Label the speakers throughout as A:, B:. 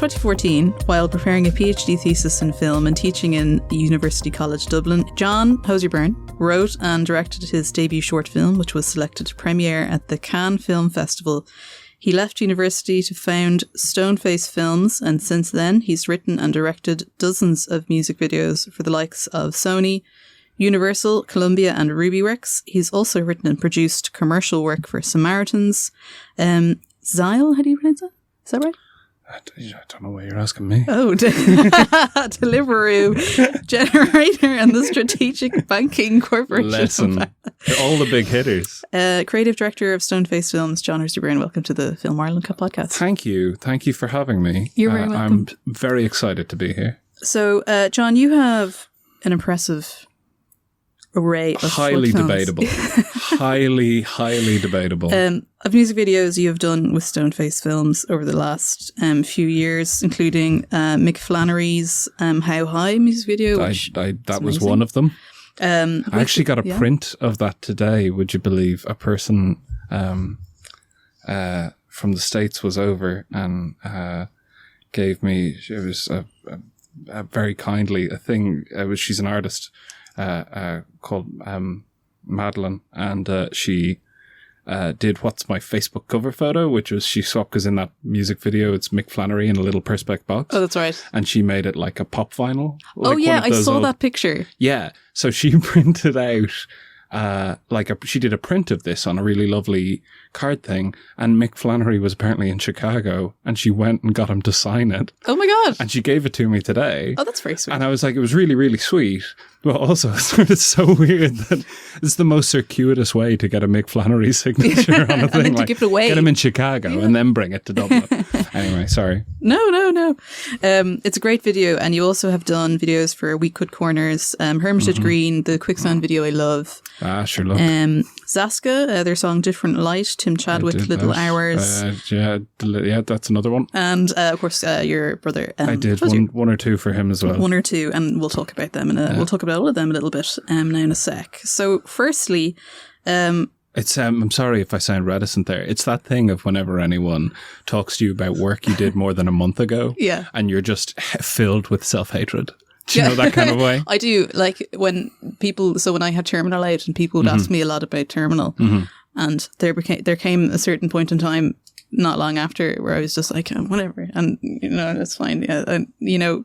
A: 2014, while preparing a PhD thesis in film and teaching in University College Dublin, Jon Hozier-Byrne wrote and directed his debut short film, which was selected to premiere at the Cannes Film Festival. He left university to found Stoneface Films, and since then he's written and directed dozens of music videos for the likes of Sony, Universal, Columbia and Rubyworks. He's also written and produced commercial work for Samaritans. Zyle, how do you pronounce it? Is that right?
B: I don't know why you're asking me.
A: Oh, Deliveroo, Generator and the Strategic Banking Corporation.
B: Listen, all the big hitters.
A: Creative Director of Stoneface Films, Jon Hozier-Byrne. Welcome to the Film Ireland Cup podcast.
B: Thank you. Thank you for having me.
A: You're very welcome.
B: I'm very excited to be here.
A: So, Jon, you have an impressive array of
B: highly
A: short films.
B: Debatable. highly debatable.
A: Of music videos you have done with Stoneface Films over the last few years, including Mick Flannery's How High music video.
B: That was one of them. I actually got a print of that today, would you believe? A person from the States was over and gave me, it was very kindly a thing. She's an artist called Madeline, and she did what's my Facebook cover photo, which was she swapped, because in that music video it's Mick Flannery in a little Perspex box.
A: Oh, that's right.
B: And she made it like a pop vinyl.
A: Oh yeah, I saw that picture.
B: Yeah, so she printed out she did a print of this on a really lovely card thing, and Mick Flannery was apparently in Chicago, and she went and got him to sign it.
A: Oh my God.
B: And she gave it to me today.
A: Oh, that's very sweet.
B: And I was like, it was really, really sweet. But also, it's so weird that it's the most circuitous way to get a Mick Flannery signature on a thing.
A: And then to give it away.
B: Get him in Chicago and then bring it to Dublin. Anyway, sorry.
A: No. It's a great video, and you also have done videos for We Cut Corners, Hermitage Green, the Quicksand video I love.
B: Ah, sure, look.
A: Zaska, their song Different Light, Tim Chadwick, Little Hours.
B: Yeah, that's another one.
A: And of course, your brother.
B: I did one or two for him as well.
A: One or two, and we'll talk about them we'll talk about all of them a little bit now in a sec. So, firstly,
B: it's I'm sorry if I sound reticent there. It's that thing of whenever anyone talks to you about work you did more than a month ago,
A: yeah,
B: and you're just filled with self-hatred. Do you know that kind of way?
A: I do. Like when I had Terminal out and people would ask me a lot about Terminal, and there came a certain point in time not long after where I was just like, oh, whatever, and that's fine. Yeah, and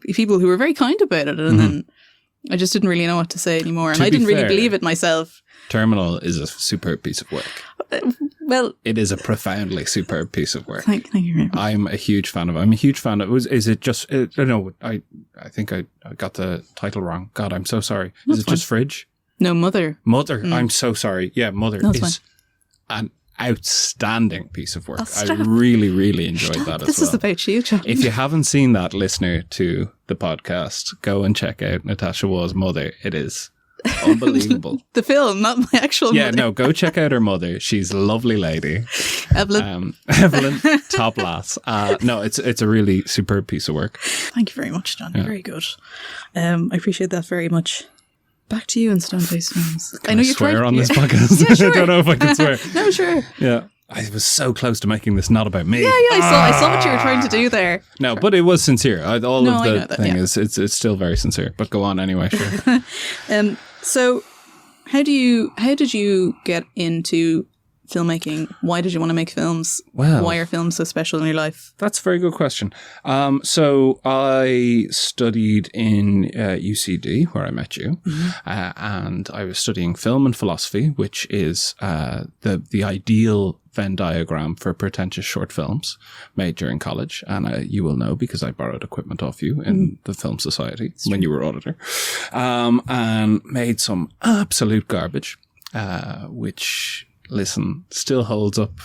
A: people who were very kind about it, and then I just didn't really know what to say anymore, and I didn't really believe it myself.
B: Terminal is a superb piece of work.
A: Well,
B: it is a profoundly superb piece of work.
A: Thank you very much.
B: I'm a huge fan of it. Is it just, no, I think I got the title wrong. God, I'm so sorry. Is it just Fridge? No,
A: Mother.
B: Mother. I'm so sorry. Yeah, Mother is an outstanding piece of work. I really, really enjoyed that as well.
A: This is about you, Jon.
B: If you haven't seen that, listener to the podcast, go and check out Natasha Waugh's Mother. It is unbelievable.
A: The film, not my actual mother.
B: Yeah, no, go check out her mother. She's a lovely lady.
A: Evelyn,
B: top lass. No, it's a really superb piece of work.
A: Thank you very much, Jon. Yeah. Very good. I appreciate that very much. Back to you in Stoneface Films.
B: I know you swear on this podcast. Yeah, sure. I don't know if I can swear.
A: No, sure.
B: Yeah. I was so close to making this not about me.
A: Yeah, I saw what you were trying to do there.
B: No, sure. But it was sincere. Is still very sincere. But go on anyway, sure.
A: So how did you get into filmmaking? Why did you want to make films?
B: Well,
A: why are films so special in your life?
B: That's a very good question. So I studied in UCD, where I met you, and I was studying film and philosophy, which is the ideal Venn diagram for pretentious short films made during college. And you will know because I borrowed equipment off you in the Film Society when you were auditor, and made some absolute garbage, which... Listen, still holds up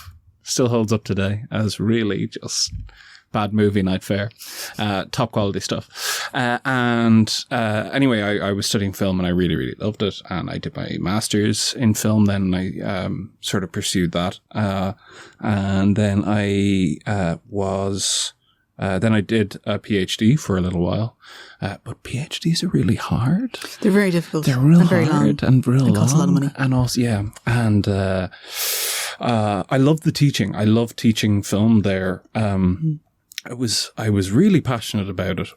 B: today as really just bad movie night fare, top quality stuff. Anyway, I was studying film and I really, really loved it. And I did my master's in film. Then I sort of pursued that. And then I then I did a PhD for a little while. But PhDs are really hard.
A: They're very difficult.
B: They're real
A: very
B: hard
A: long.
B: and real long.
A: Cost a lot of money.
B: And also, yeah. And I love the teaching. I love teaching film there. I was really passionate about it.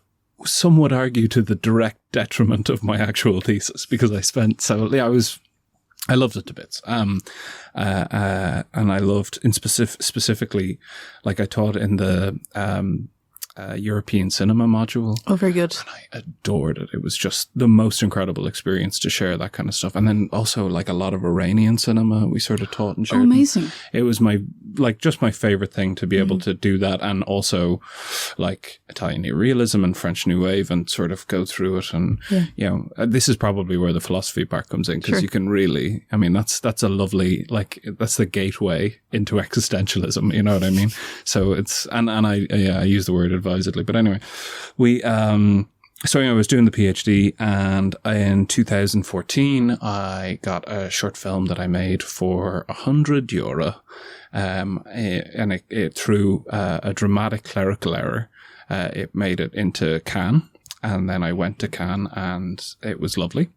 B: Some would argue to the direct detriment of my actual thesis, because I loved it to bits. And I loved specifically, like I taught in the European cinema module.
A: Oh, very good.
B: And I adored it. It was just the most incredible experience to share that kind of stuff. And then also like a lot of Iranian cinema we sort of taught and shared.
A: Oh, amazing.
B: It was my favorite thing to be able to do that, and also like Italian neorealism and French New Wave, and sort of go through it. And, this is probably where the philosophy part comes in, because you can really, I mean, that's a lovely, like, that's the gateway into existentialism. You know what I mean? So it's, and I use the word advisedly, but anyway, I was doing the PhD, and in 2014, I got a short film that I made for €100, and it through a dramatic clerical error, it made it into Cannes. And then I went to Cannes, and it was lovely.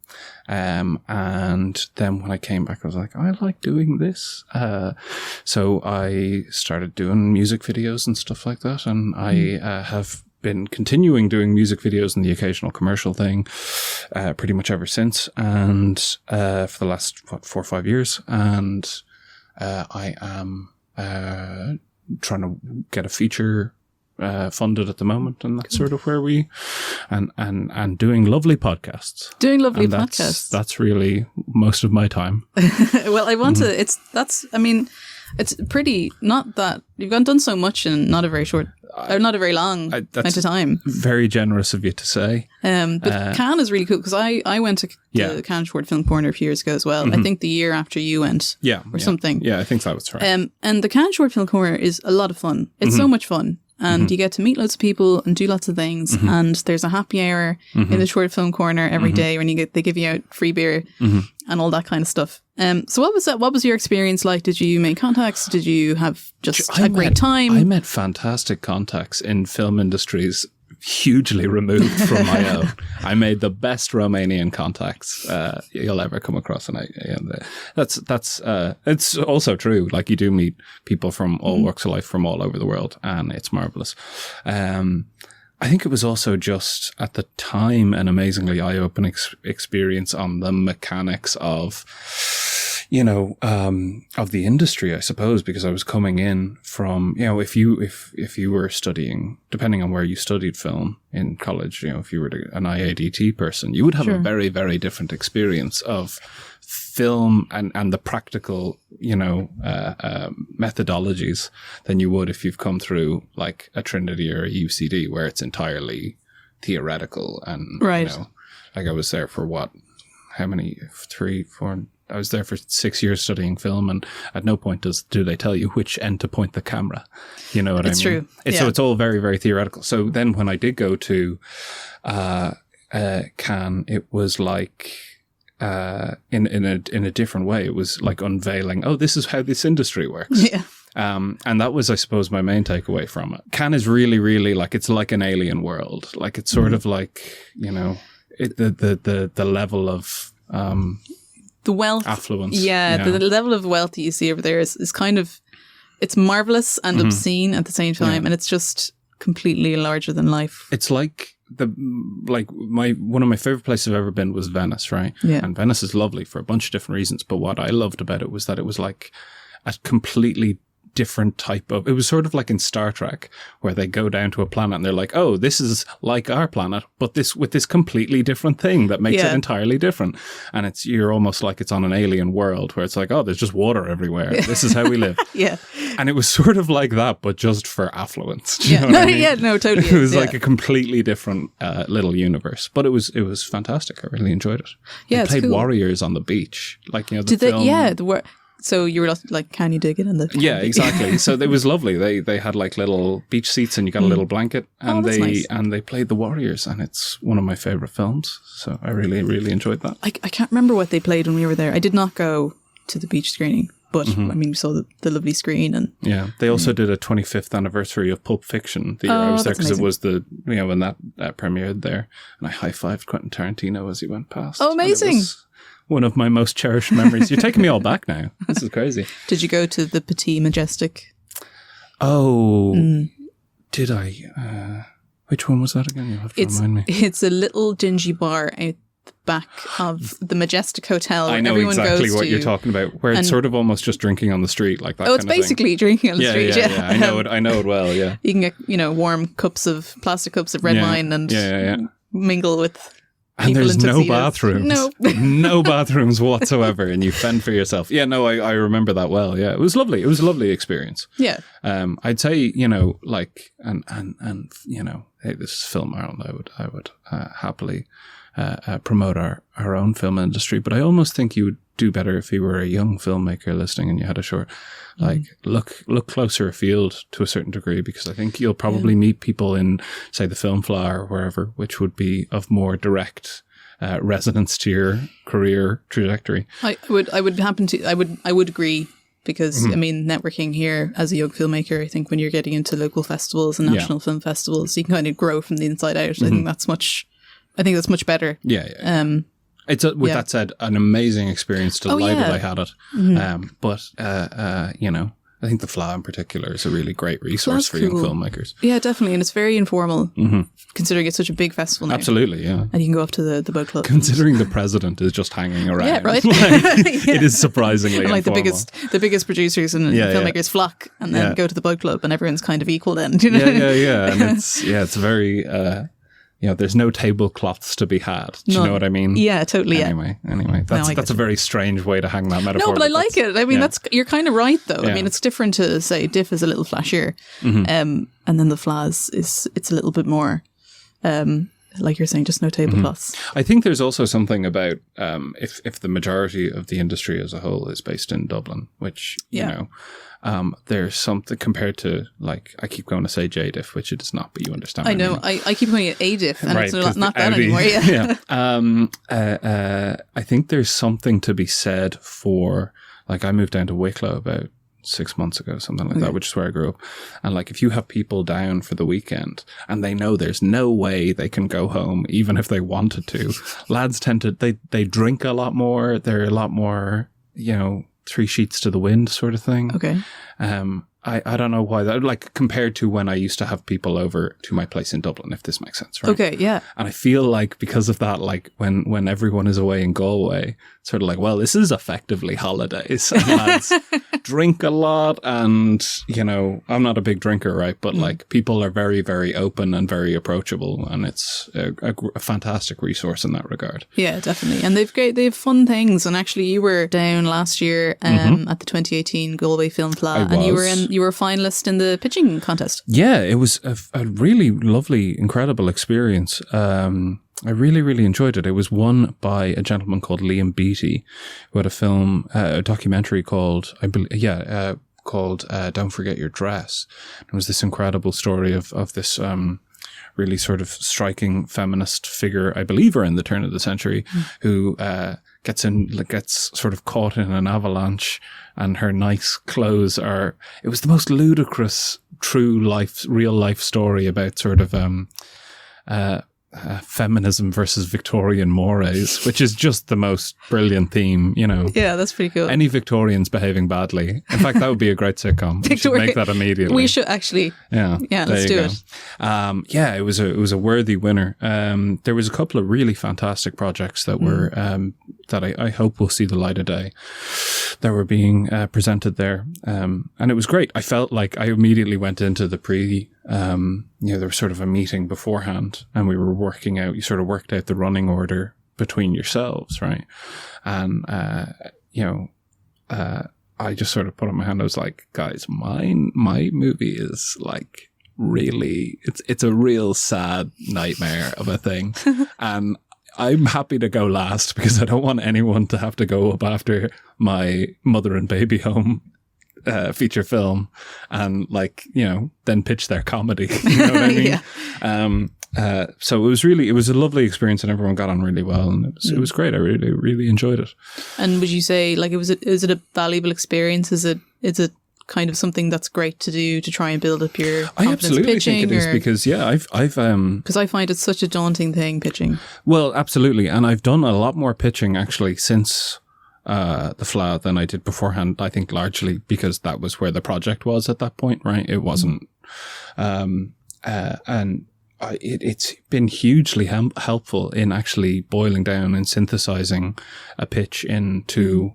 B: And then when I came back, I was like, I like doing this. So I started doing music videos and stuff like that. And I have been continuing doing music videos and the occasional commercial thing pretty much ever since. And for the last, 4 or 5 years. And I am trying to get a feature funded at the moment, and that's sort of where we and doing lovely podcasts. That's really most of my time.
A: Well, I want to. It's pretty, not that you've done so much in not a very short, or not a very long amount of time.
B: Very generous of you to say.
A: But Cannes is really cool, because I went to the Cannes Short Film Corner a few years ago as well. I think the year after you went, or something.
B: Yeah, I think that was right.
A: And the Cannes Short Film Corner is a lot of fun. It's so much fun. And you get to meet loads of people and do lots of things. And there's a happy hour in the short film corner every day when they give you out free beer and all that kind of stuff. So what was that? What was your experience like? Did you make contacts? Did you have just a great time?
B: I met fantastic contacts in film industries hugely removed from my own. I made the best Romanian contacts you'll ever come across, and that's it's also true. Like, you do meet people from all walks of life from all over the world, and it's marvelous. I think it was also just at the time an amazingly eye-opening experience on the mechanics of, of the industry, I suppose, because I was coming in from, if you were studying, depending on where you studied film in college, if you were an IADT person, you would have a very, very different experience of film and the practical, methodologies than you would if you've come through like a Trinity or a UCD, where it's entirely theoretical. And, like I was there for how many, 3, 4, I was there for 6 years studying film, and at no point do they tell you which end to point the camera. You know what I mean?
A: It's true.
B: So it's all very, very theoretical. So then when I did go to Cannes, it was like in a different way. It was like unveiling, this is how this industry works.
A: Yeah.
B: And that was, I suppose, my main takeaway from it. Cannes is really, really like, it's like an alien world. Like, it's sort of like, the level of
A: the wealth,
B: affluence.
A: The level of wealth that you see over there is kind of, it's marvelous and obscene at the same time, and it's just completely larger than life.
B: It's like one of my favorite places I've ever been was Venice, right?
A: Yeah.
B: And Venice is lovely for a bunch of different reasons, but what I loved about it was that it was like a completely different type of, it was sort of like in Star Trek, where they go down to a planet and they're like, oh, this is like our planet, but with this completely different thing that makes it entirely different. And you're almost like it's on an alien world, where it's like, oh, there's just water everywhere. This is how we live. And it was sort of like that, but just for affluence. Do you know what I mean?
A: Totally.
B: It was like a completely different little universe, but it was fantastic. I really enjoyed it.
A: Yeah,
B: they played
A: cool.
B: Warriors on the beach, like, the
A: Did
B: film.
A: So you were like, can you dig it in the...
B: Yeah, exactly. So it was lovely. They had like little beach seats, and you got a little blanket, and they played The Warriors, and it's one of my favorite films. So I really, really enjoyed that.
A: I can't remember what they played when we were there. I did not go to the beach screening, but I mean, we saw the lovely screen. And
B: they also did a 25th anniversary of Pulp Fiction the year I was there, because it was when that premiered there, and I high-fived Quentin Tarantino as he went past.
A: Oh, amazing.
B: One of my most cherished memories. You're taking me all back now. This is crazy.
A: Did you go to the Petit Majestic?
B: Oh, did I? Which one was that again? You'll have to remind me.
A: It's a little dingy bar out the back of the Majestic Hotel.
B: I know exactly what you're talking about, where it's sort of almost just drinking on the street, like that.
A: Oh, it's basically drinking on the street.
B: Yeah. I know it well. Yeah,
A: you can get warm plastic cups of red wine and mingle with.
B: And there's no bathrooms. No. No bathrooms whatsoever, and you fend for yourself. Yeah, no, I remember that well. Yeah, it was lovely. It was a lovely experience.
A: Yeah.
B: I'd say, like, and hey, this is Film Ireland. I would happily promote our own film industry, but I almost think you would do better if you were a young filmmaker listening and you had a short, like, look closer afield to a certain degree, because I think you'll probably meet people in, say, the Film Flower or wherever, which would be of more direct resonance to your career trajectory.
A: I would agree, because I mean, networking here as a young filmmaker, I think when you're getting into local festivals and national film festivals, you can kind of grow from the inside out. I think that's much better.
B: Yeah. It's with that said, an amazing experience. Delighted I had it. But I think the FLA in particular is a really great resource for young filmmakers.
A: Yeah, definitely, and it's very informal, considering it's such a big festival now.
B: Absolutely, yeah.
A: And you can go up to the boat club.
B: Considering the president is just hanging around.
A: Yeah, right.
B: It is surprisingly
A: and like
B: informal.
A: the biggest producers and filmmakers flock, and then go to the boat club, and everyone's kind of equal then.
B: Yeah. And it's very. There's no tablecloths to be had. Do you know what I mean?
A: Yeah, totally.
B: Anyway, that's a very strange way to hang that metaphor.
A: No, but I like it. I mean, you're kind of right, though. Yeah. I mean, it's different to say Diff is a little flashier, and then the FLAs it's a little bit more, like you're saying, just no tablecloths.
B: I think there's also something about if the majority of the industry as a whole is based in Dublin, which there's something compared to, like, I keep going to say JDiff, which it is not, but you understand.
A: I know. I keep calling it ADiff, and it's not that anymore.
B: I think there's something to be said for, like, I moved down to Wicklow about 6 months ago, something like that, which is where I grew up. And, like, if you have people down for the weekend and they know there's no way they can go home, even if they wanted to, lads tend to, they drink a lot more. They're a lot more, three sheets to the wind sort of thing.
A: Okay.
B: I don't know why that, like, compared to when I used to have people over to my place in Dublin, if this makes sense, right?
A: Okay, yeah.
B: And I feel like because of that, like, when everyone is away in Galway, sort of like, well, this is effectively holidays. And lads drink a lot, and, I'm not a big drinker, right? But like, people are very, very open and very approachable, and it's a fantastic resource in that regard.
A: Yeah, definitely. And they have fun things. And actually, you were down last year at the 2018 Galway Film Fla, and you were a finalist in the pitching contest. Yeah, it was
B: a really lovely, incredible experience. I really, really enjoyed it. It was won by a gentleman called Liam Beattie, who had a documentary called Don't Forget Your Dress. It was this incredible story of this really sort of striking feminist figure, I believe around the turn of the century, who gets sort of caught in an avalanche, and her nice clothes it was the most ludicrous real life story about sort of feminism versus Victorian mores, which is just the most brilliant theme,
A: Yeah, that's pretty cool.
B: Any Victorians behaving badly. In fact, that would be a great sitcom. We should make that immediately.
A: We should actually. Yeah, let's do it.
B: It was a worthy winner. There was a couple of really fantastic projects that were that I hope will see the light of day, that were being presented there, and it was great. I felt like I immediately went into the there was sort of a meeting beforehand, and we were working out. You sort of worked out the running order between yourselves, right? And I just sort of put up my hand. I was like, guys, my movie is like really, it's a real sad nightmare of a thing, and I'm happy to go last because I don't want anyone to have to go up after my mother and baby home feature film and then pitch their comedy. You know what I mean?
A: Yeah.
B: So it was a lovely experience, and everyone got on really well, and it was great. I really, really enjoyed it.
A: And would you say, like, is it a valuable experience? Is it kind of something that's great to do to try and build up your confidence?
B: I absolutely think it is, because I've
A: because I find it such a daunting thing, pitching.
B: Well, absolutely, and I've done a lot more pitching actually since the FLA than I did beforehand. I think largely because that was where the project was at that point, right? It wasn't it's been hugely helpful in actually boiling down and synthesizing a pitch into,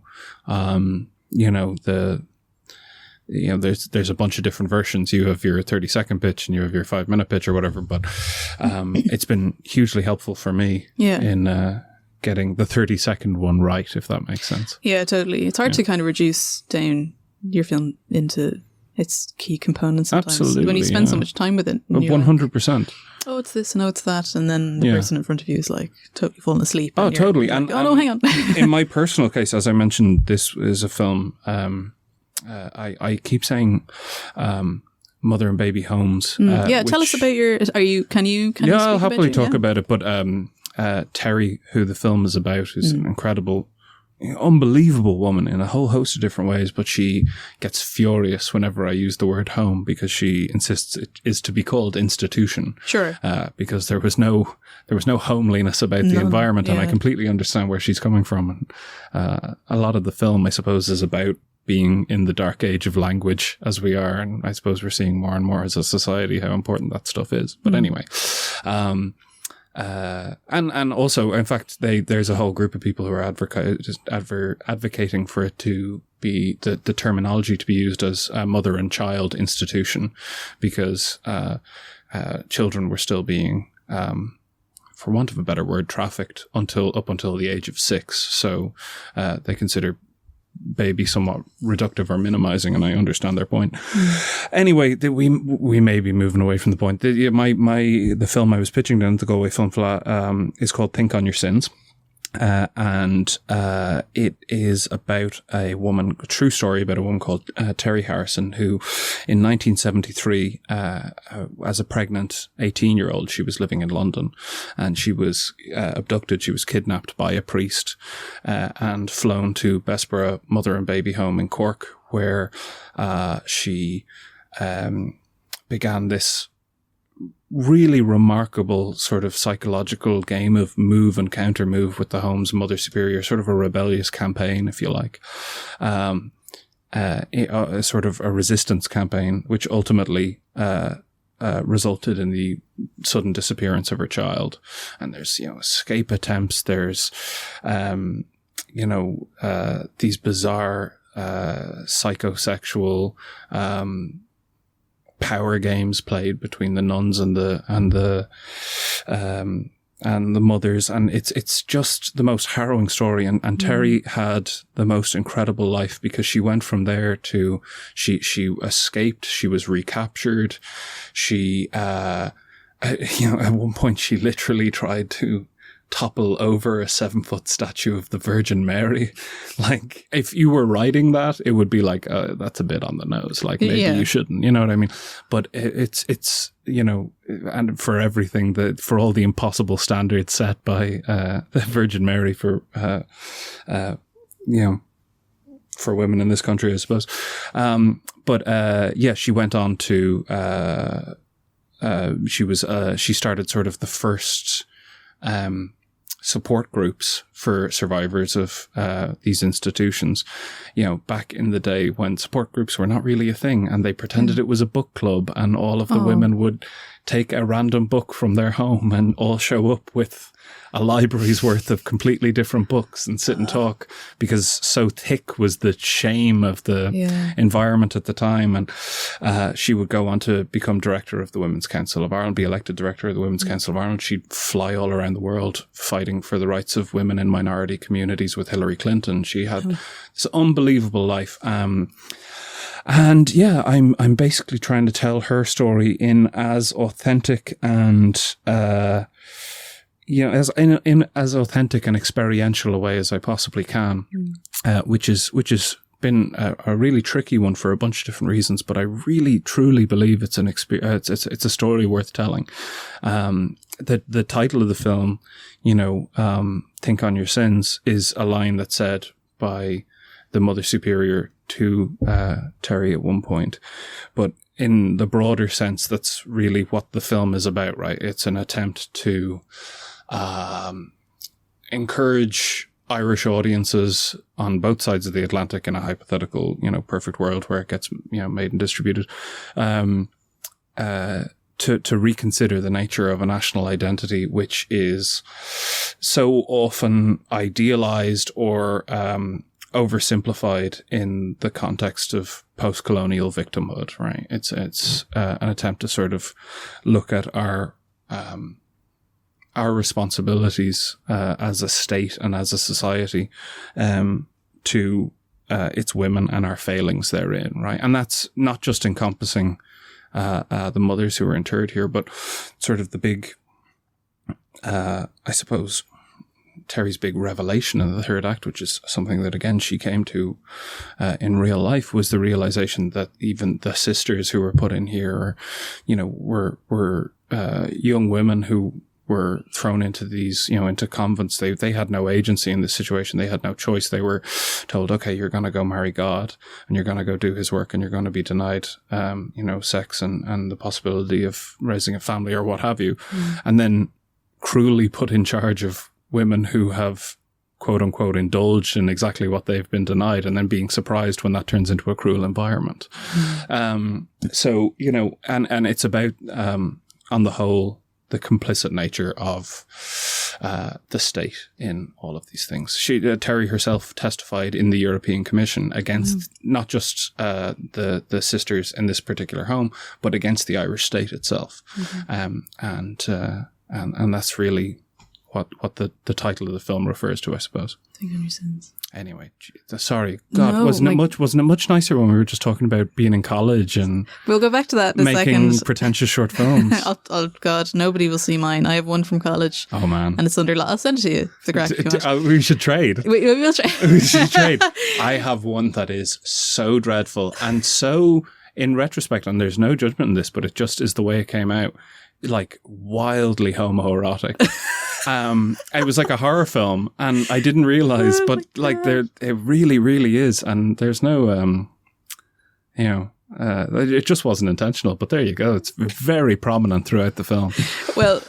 B: there's a bunch of different versions. You have your 30-second pitch and you have your 5-minute pitch or whatever, but it's been hugely helpful for me in getting the 30-second one right, if that makes sense.
A: Yeah, totally. It's hard to kind of reduce down your film into its key components sometimes.
B: Absolutely,
A: when you spend so much time with it.
B: 100%.
A: Like, oh, it's this, no, it's that. And then the person in front of you is like totally falling asleep.
B: Oh, totally.
A: Like, no, hang on.
B: In my personal case, as I mentioned, this is a film, I keep saying mother and baby homes.
A: Tell us about your, can you
B: I'll happily talk about it, but Terry, who the film is about, is an incredible, unbelievable woman in a whole host of different ways, but she gets furious whenever I use the word home because she insists it is to be called institution.
A: Sure.
B: Because there was no homeliness about the environment, and I completely understand where she's coming from. And a lot of the film, I suppose, is about being in the dark age of language as we are, and I suppose we're seeing more and more as a society how important that stuff is. But anyway, and also, in fact, there's a whole group of people who are advocating for it to be the terminology to be used as a mother and child institution, because children were still being, for want of a better word, trafficked up until the age of 6. So they consider baby somewhat reductive or minimizing, and I understand their point. Anyway, we may be moving away from the point. The film I was pitching down to Galway Film Festival is called Think on Your Sins. And it is about a true story about a woman called Terry Harrison, who in 1973, as a pregnant 18-year-old, she was living in London, and she was abducted. She was kidnapped by a priest and flown to Bessborough Mother and Baby Home in Cork, where she began this really remarkable sort of psychological game of move and counter move with the home's Mother Superior, sort of a rebellious campaign, if you like, sort of a resistance campaign, which ultimately resulted in the sudden disappearance of her child. And there's, escape attempts. There's, these bizarre psychosexual power games played between the nuns and the mothers, and it's just the most harrowing story. And Terry had the most incredible life, because she went from there to she escaped, she was recaptured, she at one point she literally tried to topple over a 7-foot statue of the Virgin Mary. Like, if you were writing that, it would be like, that's a bit on the nose. Like, maybe you shouldn't, you know what I mean? But it's and for everything, for all the impossible standards set by the Virgin Mary for women in this country, I suppose. She went on to, she started sort of the first support groups for survivors of these institutions, back in the day when support groups were not really a thing, and they pretended it was a book club, and all of the women would take a random book from their home and all show up with a library's worth of completely different books and sit and talk, because so thick was the shame of the environment at the time. And she would go on to become director of the Women's Council of Ireland, be elected director of the Women's Council of Ireland. She'd fly all around the world fighting for the rights of women in minority communities with Hillary Clinton. She had this unbelievable life. I'm basically trying to tell her story in as authentic and as authentic and experiential a way as I possibly can, which has been a really tricky one for a bunch of different reasons. But I really truly believe it's an experience. It's a story worth telling. The title of the film, "Think on Your Sins," is a line that's said by the Mother Superior to Terry at one point, but in the broader sense, that's really what the film is about, right? It's an attempt to encourage Irish audiences on both sides of the Atlantic, in a hypothetical, perfect world where it gets, made and distributed, to reconsider the nature of a national identity, which is so often idealized or oversimplified in the context of post-colonial victimhood, right? It's an attempt to sort of look at our responsibilities as a state and as a society to its women and our failings therein, right? And that's not just encompassing the mothers who were interred here, but sort of the big, I suppose, Terry's big revelation in the third act, which is something that, again, she came to in real life, was the realization that even the sisters who were put in here, were young women who were thrown into these, into convents. They had no agency in this situation. They had no choice. They were told, okay, you're going to go marry God and you're going to go do his work and you're going to be denied, sex and the possibility of raising a family or what have you. And then cruelly put in charge of women who have, quote unquote, indulged in exactly what they've been denied, and then being surprised when that turns into a cruel environment. So, and it's about, on the whole, the complicit nature of the state in all of these things. Terry herself testified in the European Commission against not just the sisters in this particular home, but against the Irish state itself. And that's really what the title of the film refers to, I suppose. Think on your sins. Anyway, sorry. God, wasn't it much nicer when we were just talking about being in college and
A: we'll go back to that in a second.
B: Making pretentious short films.
A: Oh God, nobody will see mine. I have one from college.
B: Oh man,
A: and it's under. I'll send it to you. The crack.
B: We should trade.
A: We'll trade.
B: We should trade. I have one that is so dreadful and so, in retrospect, and there's no judgment in this, but it just is the way it came out, like wildly homoerotic. It was like a horror film, and I didn't realize, but like it really, really is, and there's no, it just wasn't intentional. But there you go; it's very prominent throughout the film. Well,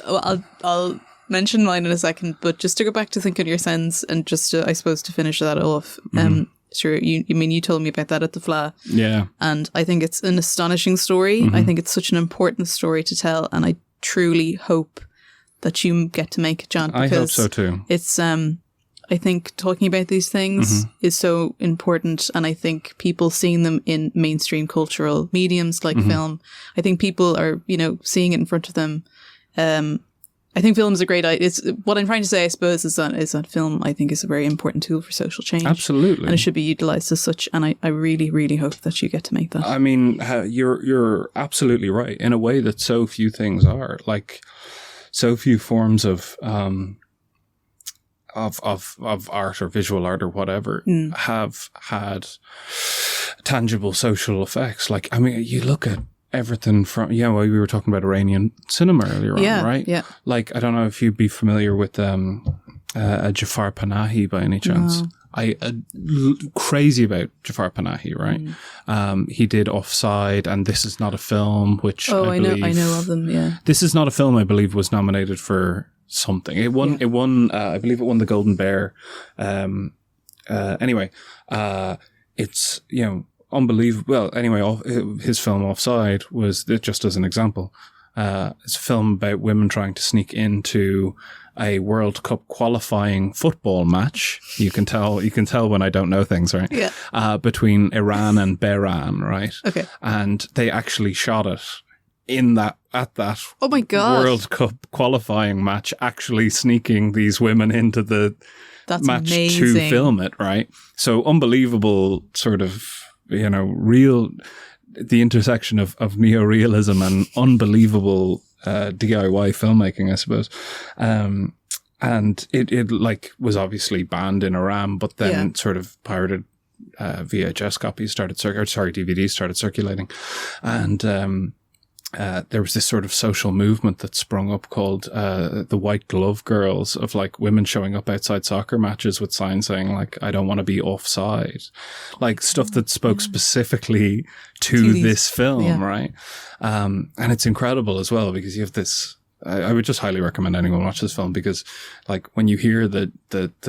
A: I'll mention mine in a second, but just to go back to Think on Your Sins, and just to, I suppose, to finish that off. Sure, you told me about that at the Fla.
B: Yeah, and
A: I think it's an astonishing story. I think it's such an important story to tell, and I truly hope that you get to make it, John.
B: I hope so too.
A: It's, I think talking about these things is so important, and I think people seeing them in mainstream cultural mediums like film, I think people are, seeing it in front of them. I think film is a great idea. It's what I'm trying to say, I suppose, is that film, I think, is a very important tool for social change.
B: Absolutely.
A: And it should be utilized as such. And I really, really hope that you get to make that.
B: I mean, you're absolutely right in a way that so few things are. Like, so few forms of art or visual art or whatever have had tangible social effects. Like, I mean, you look at everything from, we were talking about Iranian cinema earlier on, right?
A: Yeah.
B: Like, I don't know if you'd be familiar with Jafar Panahi by any chance. No. Crazy about Jafar Panahi, right? He did Offside and This Is Not a Film, which I
A: know of them, yeah.
B: This Is Not a Film, I believe, was nominated for something. It won, I believe it won the Golden Bear. Anyway, it's, unbelievable. Well, anyway, his film Offside was, just as an example, it's a film about women trying to sneak into a World Cup qualifying football match. You can tell when I don't know things, right?
A: Yeah.
B: Between Iran and Bahrain, right?
A: Okay.
B: And they actually shot it at that
A: oh my God.
B: World Cup qualifying match, actually sneaking these women into the match
A: amazing.
B: To film it, right? So unbelievable sort of, real, the intersection of neorealism and unbelievable DIY filmmaking, I suppose. And it like was obviously banned in Iran, but then sort of pirated VHS copies DVDs started circulating. And there was this sort of social movement that sprung up called the White Glove Girls, of like women showing up outside soccer matches with signs saying like, I don't want to be offside, like stuff that spoke specifically to this film, right? And it's incredible as well because you have this I would just highly recommend anyone watch this film, because like when you hear the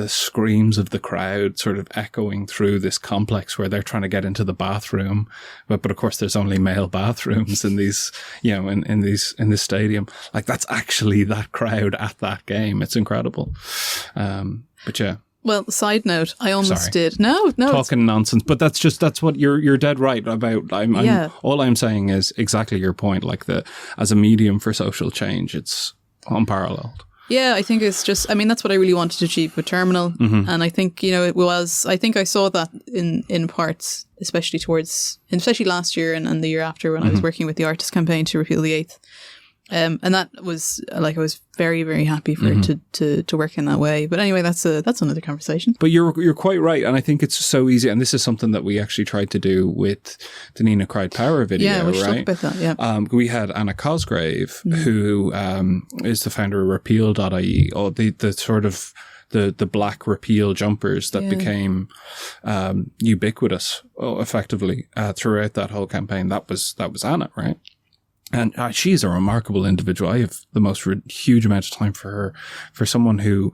B: screams of the crowd sort of echoing through this complex where they're trying to get into the bathroom, but of course there's only male bathrooms in these, in this stadium. Like that's actually that crowd at that game. It's incredible. But yeah.
A: Well, side note, I almost did. No.
B: Talking nonsense, but that's what you're dead right about. All I'm saying is exactly your point. Like as a medium for social change, it's unparalleled.
A: Yeah, I think it's just, that's what I really wanted to achieve with Terminal. Mm-hmm. And I think, I think I saw that in parts, especially last year and the year after when I was working with the Artist Campaign to repeal the Eighth. And that was like, I was very, very happy for it to work in that way. But anyway, that's another conversation.
B: But you're quite right. And I think it's so easy. And this is something that we actually tried to do with the Nina Cried Power video,
A: yeah, we should
B: right?
A: talk about that, yeah.
B: We had Anna Cosgrave, who is the founder of repeal.ie, or the sort of the black repeal jumpers that became ubiquitous, effectively, throughout that whole campaign. That was Anna, right? And she's a remarkable individual. I have the most huge amount of time for her, for someone who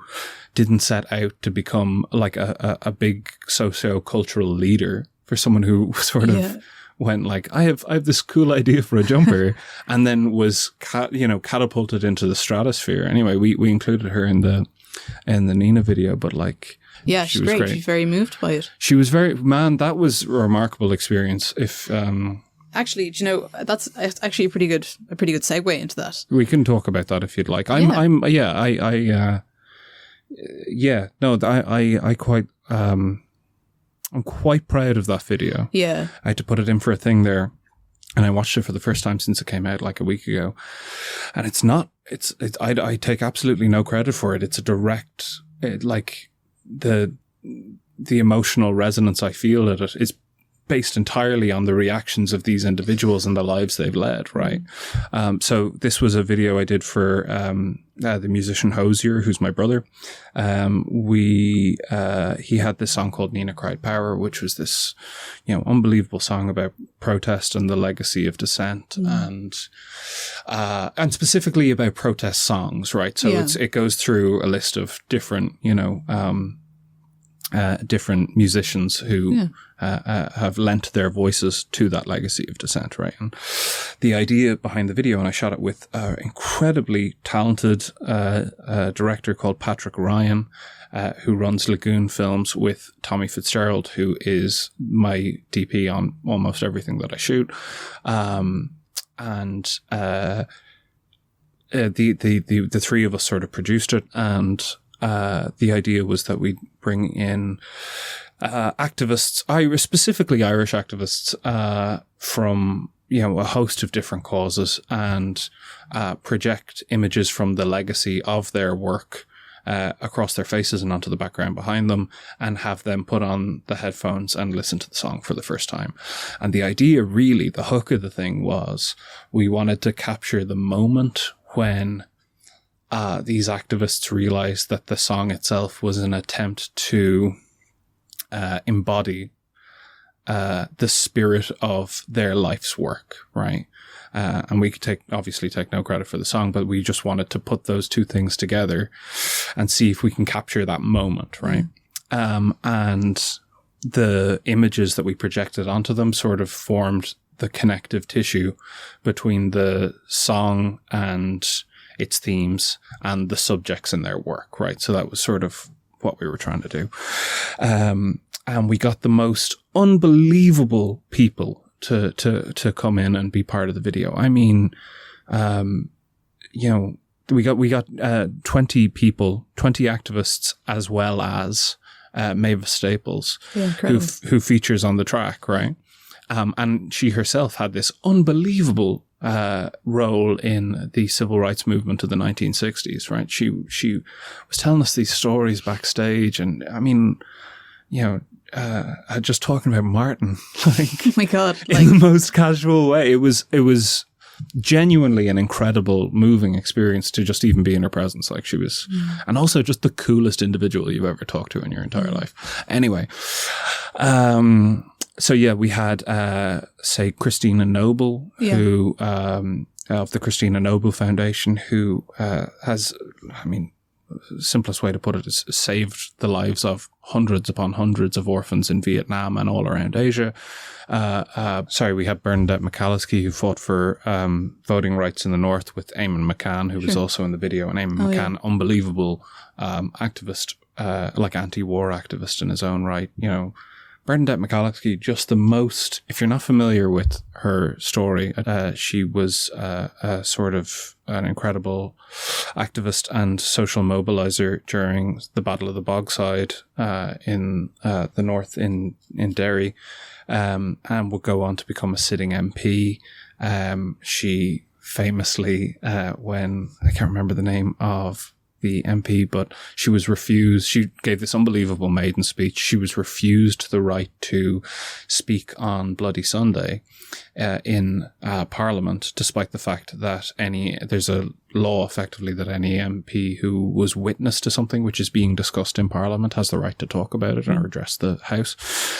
B: didn't set out to become like a big socio-cultural leader, for someone who sort of went like, I have this cool idea for a jumper, and then was catapulted into the stratosphere. Anyway, we included her in the Nina video, but like,
A: yeah, she's great. She's very moved by it.
B: She was that was a remarkable experience.
A: Actually, that's actually a pretty good segue into that.
B: We can talk about that if you'd like. I'm quite proud of that video.
A: Yeah.
B: I had to put it in for a thing there, and I watched it for the first time since it came out like a week ago. And I take absolutely no credit for it. It's a direct, like the emotional resonance I feel at it is based entirely on the reactions of these individuals and the lives they've led, right? So this was a video I did for the musician Hozier, who's my brother. He had this song called Nina Cried Power, which was this, unbelievable song about protest and the legacy of dissent, and specifically about protest songs, right? So it goes through a list of different, different musicians who have lent their voices to that legacy of dissent, right? And the idea behind the video, and I shot it with an incredibly talented director called Patrick Ryan, who runs Lagoon Films, with Tommy Fitzgerald, who is my DP on almost everything that I shoot. The three of us sort of produced it, and the idea was that we'd bring in activists, specifically Irish activists, from a host of different causes, and project images from the legacy of their work across their faces and onto the background behind them, and have them put on the headphones and listen to the song for the first time. And the idea, really, the hook of the thing was, we wanted to capture the moment when these activists realized that the song itself was an attempt to embody the spirit of their life's work, right? And we could obviously take no credit for the song, but we just wanted to put those two things together and see if we can capture that moment, right? And the images that we projected onto them sort of formed the connective tissue between the song and its themes and the subjects in their work, right? So that was sort of what we were trying to do. And we got the most unbelievable people to come in and be part of the video. I mean, we got 20 people, 20 activists, as well as Mavis Staples, who features on the track, right? And she herself had this unbelievable role in the civil rights movement of the 1960s, right? She was telling us these stories backstage, and I mean, just talking about Martin, like,
A: oh my God,
B: in the most casual way. It was genuinely an incredible, moving experience to just even be in her presence. Like, she was, and also just the coolest individual you've ever talked to in your entire life. Anyway, so yeah, we had, say, Christina Noble, who the Christina Noble Foundation, who has, I mean, simplest way to put it is saved the lives of hundreds upon hundreds of orphans in Vietnam and all around Asia. We have Bernadette McCalskey, who fought for voting rights in the North with Eamon McCann, who was also in the video. And Eamon McCann, unbelievable activist, like anti-war activist in his own right. You know, Bernadette McCalskey, just the most, if you're not familiar with her story, she was sort of an incredible activist and social mobilizer during the Battle of the Bogside in the North in Derry, and would go on to become a sitting MP. She famously, when, I can't remember the name of the MP, but she was refused. She gave this unbelievable maiden speech. She was refused the right to speak on Bloody Sunday in Parliament, despite the fact that there's a law effectively that any MP who was witness to something which is being discussed in Parliament has the right to talk about it or address the House.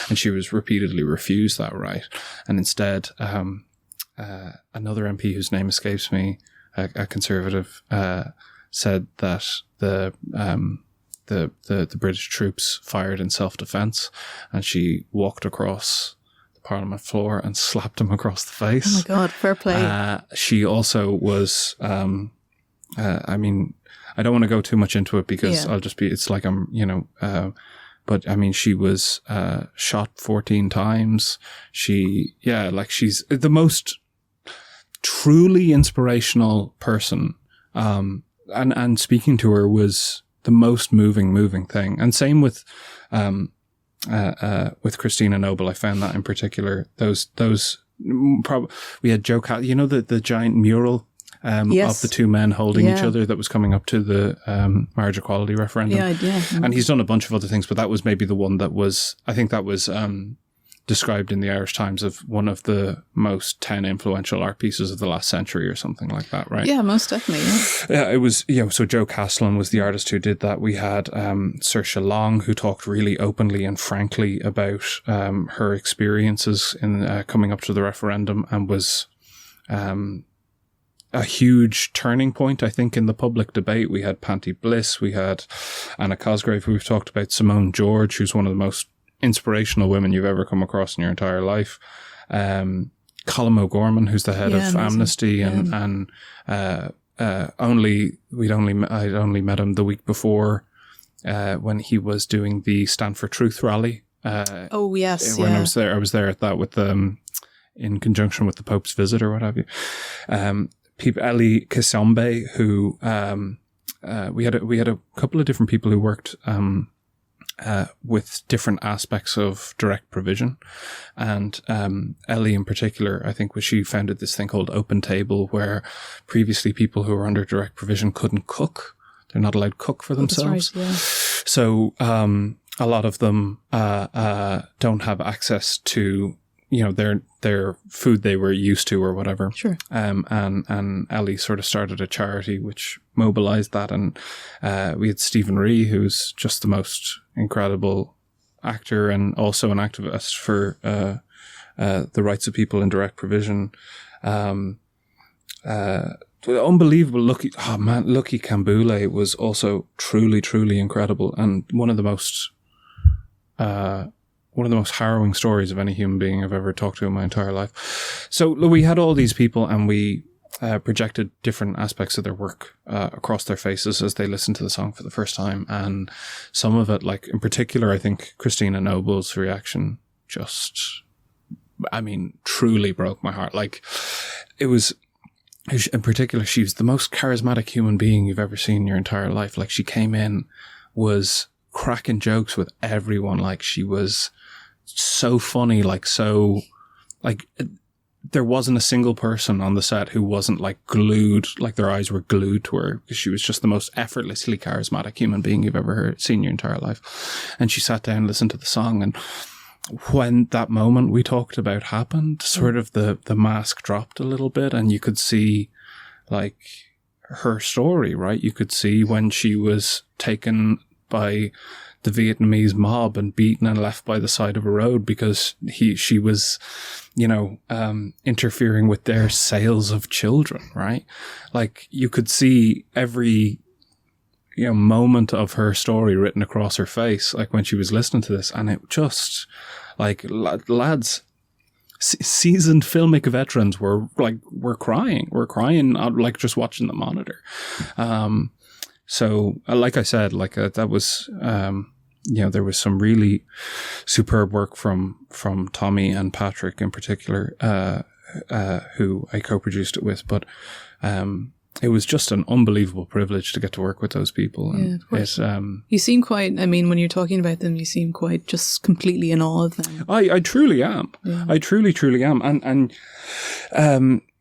B: And she was repeatedly refused that right. And instead, another MP whose name escapes me, a Conservative, said that the British troops fired in self-defense, and she walked across the Parliament floor and slapped him across the face.
A: Oh my God, fair play.
B: She also was, I mean, I don't want to go too much into it because it's like I'm, you know, but I mean, she was shot 14 times. She's the most truly inspirational person. And speaking to her was the most moving thing. And same with Christina Noble. I found that in particular, we had Joe you know, the giant mural of the two men holding each other that was coming up to the marriage equality referendum.
A: Yeah.
B: And he's done a bunch of other things, but that was maybe the one that was, I think that was described in the Irish Times of one of the most 10 influential art pieces of the last century or something like that, right?
A: Yeah, most definitely.
B: Yeah, it was, you know, so Joe Castellan was the artist who did that. We had Saoirse Long, who talked really openly and frankly about her experiences in coming up to the referendum, and was a huge turning point, I think, in the public debate. We had Panti Bliss, we had Anna Cosgrave, who we've talked about, Simone George, who's one of the most inspirational women you've ever come across in your entire life. Colm O'Gorman, who's the head of Amnesty, and I'd only met him the week before when he was doing the Stand for Truth rally. When I was there at that with in conjunction with the Pope's visit or what have you. Ellie Kisombe, who we had a couple of different people who worked with different aspects of direct provision, and Ellie in particular, I think, she founded this thing called Open Table, where previously people who were under direct provision couldn't cook. They're not allowed to cook for themselves. That's right, yeah. So a lot of them don't have access to, you know, their food they were used to or whatever.
A: Sure.
B: And Ellie sort of started a charity which mobilized that. And we had Stephen Ree, who's just the most incredible actor and also an activist for the rights of people in direct provision. Unbelievable. Lucky Kambule was also truly, truly incredible, and one of the most harrowing stories of any human being I've ever talked to in my entire life. So we had all these people, and we projected different aspects of their work across their faces as they listened to the song for the first time. And some of it, like in particular, I think Christina Noble's reaction just, I mean, truly broke my heart. Like, it was, in particular, she was the most charismatic human being you've ever seen in your entire life. Like, she came in, was cracking jokes with everyone. Like, she was so funny, there wasn't a single person on the set who wasn't like glued, like their eyes were glued to her, because she was just the most effortlessly charismatic human being you've ever seen in your entire life. And she sat down and listened to the song, and when that moment we talked about happened, sort of the mask dropped a little bit, and you could see like her story, right? You could see when she was taken by the Vietnamese mob and beaten and left by the side of a road because she was, interfering with their sales of children, right? Like, you could see every, moment of her story written across her face, like when she was listening to this, and it just, like, lads, seasoned filmmaker veterans were crying. We're crying, like, just watching the monitor. So, like I said, like, that was, there was some really superb work from Tommy and Patrick in particular, who I co-produced it with. But it was just an unbelievable privilege to get to work with those people. And
A: you seem quite, when you're talking about them, you seem quite just completely in awe of them.
B: I truly am. Yeah. I truly am. And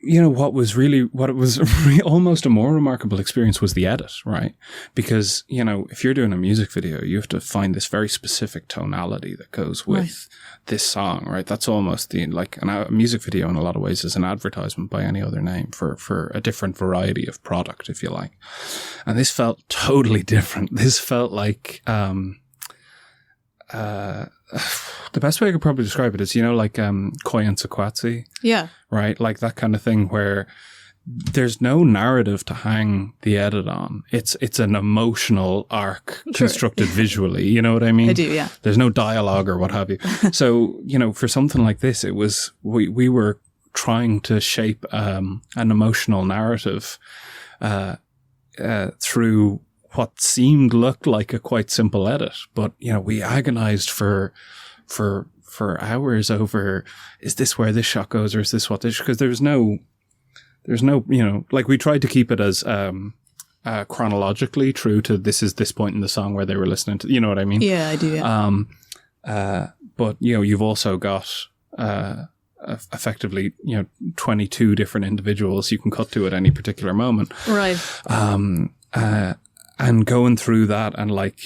B: what was almost a more remarkable experience was the edit, right? Because, if you're doing a music video, you have to find this very specific tonality that goes with this song, right? That's almost a music video in a lot of ways is an advertisement by any other name for a different variety of product, if you like. And this felt totally different. This felt like, the best way I could probably describe it is, like Koi and Sequatsi. Yeah. Right? Like that kind of thing where there's no narrative to hang the edit on. It's an emotional arc constructed visually. You know what I mean?
A: I do, yeah.
B: There's no dialogue or what have you. So, for something like this, it was, we were trying to shape an emotional narrative through what looked like a quite simple edit. But, we agonized for hours over, is this where this shot goes or is this what this, because there's no, like we tried to keep it as chronologically true to this point in the song where they were listening to, you know what I mean?
A: Yeah, I do, yeah.
B: But, you've also got effectively, 22 different individuals you can cut to at any particular moment.
A: Right.
B: And going through that and like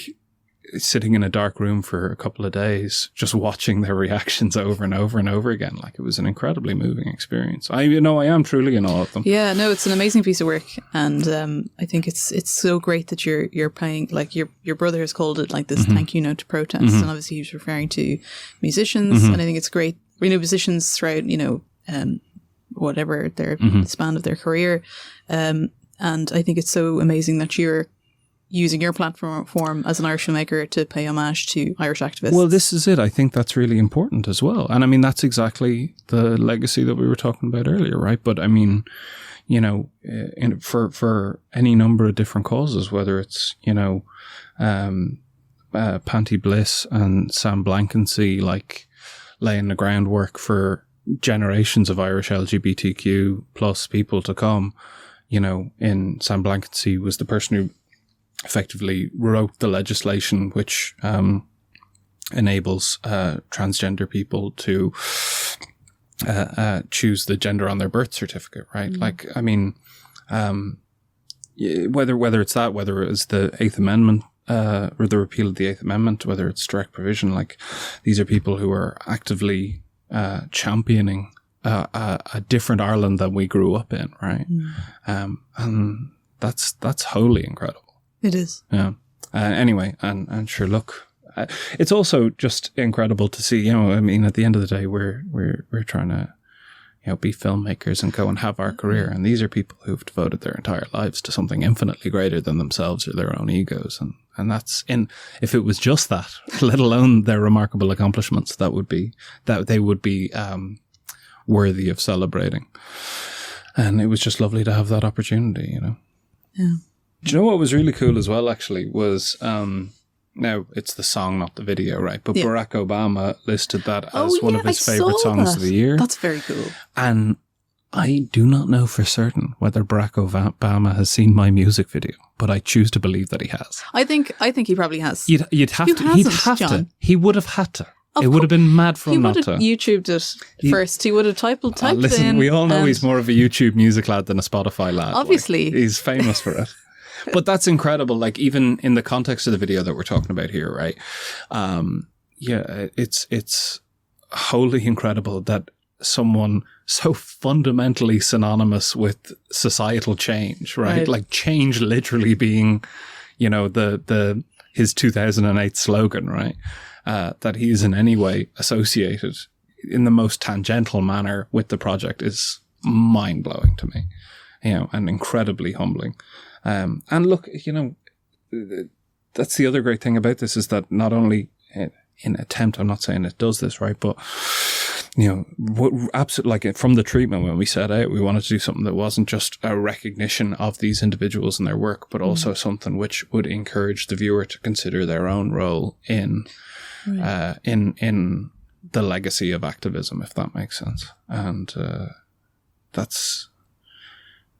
B: sitting in a dark room for a couple of days, just watching their reactions over and over and over again. Like, it was an incredibly moving experience. I am truly in awe of them.
A: Yeah, no, it's an amazing piece of work. And I think it's so great that you're playing, like your brother has called it like this thank you note to protest. And obviously he's referring to musicians. And I think it's great, musicians throughout, whatever their span of their career. And I think it's so amazing that you're using your platform as an Irish filmmaker to pay homage to Irish activists. Well, this
B: is it. I think that's really important as well. And that's exactly the legacy that we were talking about earlier, right? But for any number of different causes, whether it's, Panty Bliss and Sam Blankensee, like laying the groundwork for generations of Irish LGBTQ plus people to come, in Sam Blankensee was the person who effectively wrote the legislation which enables transgender people to choose the gender on their birth certificate, right? Like, whether it's that, whether it's the Eighth Amendment or the repeal of the Eighth Amendment, whether it's direct provision, like these are people who are actively championing a different Ireland than we grew up in, right? And that's wholly incredible.
A: It is.
B: Yeah. Anyway, and sure, look, it's also just incredible to see, at the end of the day, we're trying to, be filmmakers and go and have our career. And these are people who've devoted their entire lives to something infinitely greater than themselves or their own egos. And that's if it was just that, let alone their remarkable accomplishments, that they would be worthy of celebrating. And it was just lovely to have that opportunity,
A: Yeah.
B: Do you know what was really cool as well, actually, was, now it's the song, not the video, right? But Barack Obama listed that as one of his favorite songs of the year.
A: That's very cool.
B: And I do not know for certain whether Barack Obama has seen my music video, but I choose to believe that he has.
A: I think he probably has.
B: He'd have to. He would have had to. It would have been mad for him not to.
A: He would have YouTubed it first. He would have typed
B: listen,
A: in.
B: We all know he's more of a YouTube music lad than a Spotify lad.
A: Obviously.
B: Like, he's famous for it. But that's incredible. Like, even in the context of the video that we're talking about here, right? It's wholly incredible that someone so fundamentally synonymous with societal change, right? Like change literally being, his 2008 slogan, right? That he is in any way associated in the most tangential manner with the project is mind-blowing to me, and incredibly humbling. And look, that's the other great thing about this, is that not only in attempt, I'm not saying it does this, right, but absolutely, like from the treatment when we set out, we wanted to do something that wasn't just a recognition of these individuals and their work, but also something which would encourage the viewer to consider their own role in the legacy of activism, if that makes sense. And that's,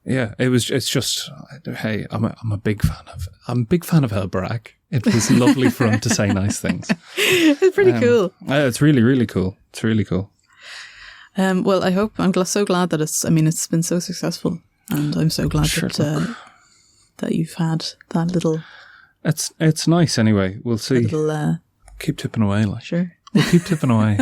B: it's just, hey, I'm a big fan of El Barak. It was lovely for him to say nice things.
A: It's pretty cool.
B: It's really, really cool. It's really cool.
A: Well, I'm so glad that it's been so successful, and I'm so glad that you've had that little.
B: It's nice anyway. We'll see. Keep tipping away, like.
A: Sure.
B: We'll keep tipping away.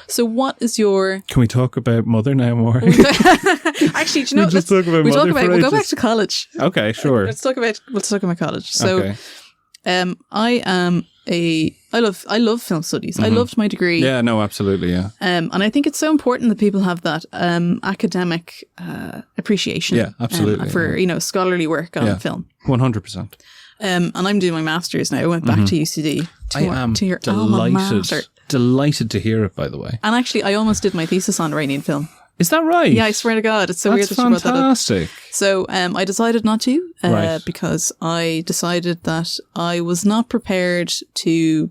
A: So what is your...
B: Can we talk about Mother now more?
A: Actually, do you know what? We'll go back to college.
B: Okay, sure.
A: Let's talk about college. So I love film studies.
B: Mm-hmm.
A: I loved my degree.
B: Yeah, no, absolutely, yeah.
A: And I think it's so important that people have that academic appreciation.
B: Yeah, absolutely.
A: For scholarly work on film.
B: 100%.
A: And I'm doing my master's now. I went back to UCD to your alma mater.
B: Delighted to hear it, by the way.
A: And actually, I almost did my thesis on Iranian film.
B: Is that right?
A: Yeah, I swear to God. It's so weird that you brought that up.
B: Fantastic.
A: So I decided not to because I decided that I was not prepared to,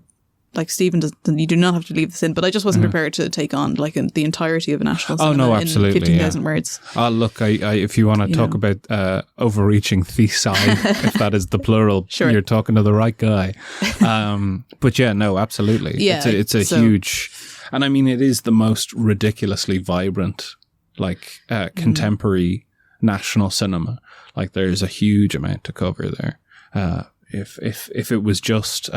A: like Stephen, you do not have to leave this in, but I just wasn't prepared to take on like the entirety of a national cinema in 15,000 words.
B: Look, if you want to talk about overreaching thesis, if that is the plural, sure. You're talking to the right guy. But yeah, no, absolutely. Yeah, it's a huge, and I mean, it is the most ridiculously vibrant, like contemporary national cinema. Like there's a huge amount to cover there. If it was just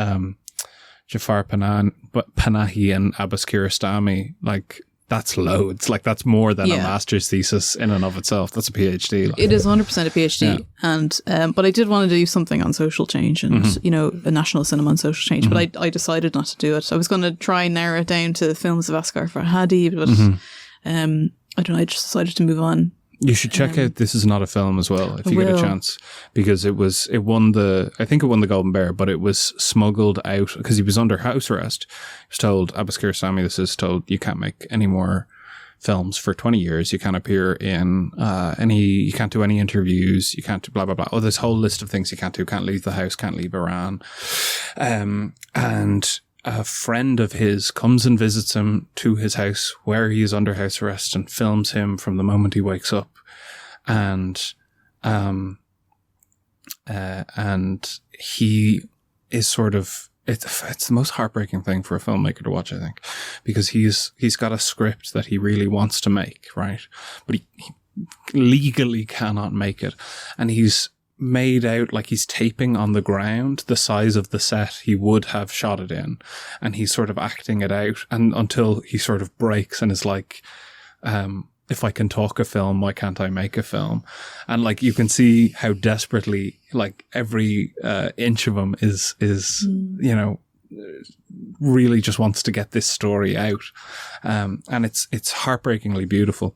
B: Jafar Panahi and Abbas Kiarostami, like that's loads. Like that's more than a master's thesis in and of itself. That's a PhD. Like.
A: It is 100% a PhD. And but I did want to do something on social change and a national cinema on social change. But I decided not to do it. I was going to try and narrow it down to the films of Asghar Farhadi, but I don't know. I just decided to move on.
B: You should check out This Is Not a Film as well, if you get a chance, because it won the Golden Bear, but it was smuggled out because he was under house arrest. He was told, Abbas Kiarostami, you can't make any more films for 20 years. You can't appear in you can't do any interviews. You can't do blah, blah, blah. Oh, this whole list of things you can't do. Can't leave the house, can't leave Iran. And a friend of his comes and visits him to his house where he is under house arrest and films him from the moment he wakes up. And he is sort of, it's the most heartbreaking thing for a filmmaker to watch, I think, because he's got a script that he really wants to make, right? But he legally cannot make it. And he's made out like he's taping on the ground the size of the set he would have shot it in, and he's sort of acting it out, and until he sort of breaks and is like, if I can talk a film, why can't I make a film? And like you can see how desperately like every inch of him is really just wants to get this story out, and it's heartbreakingly beautiful.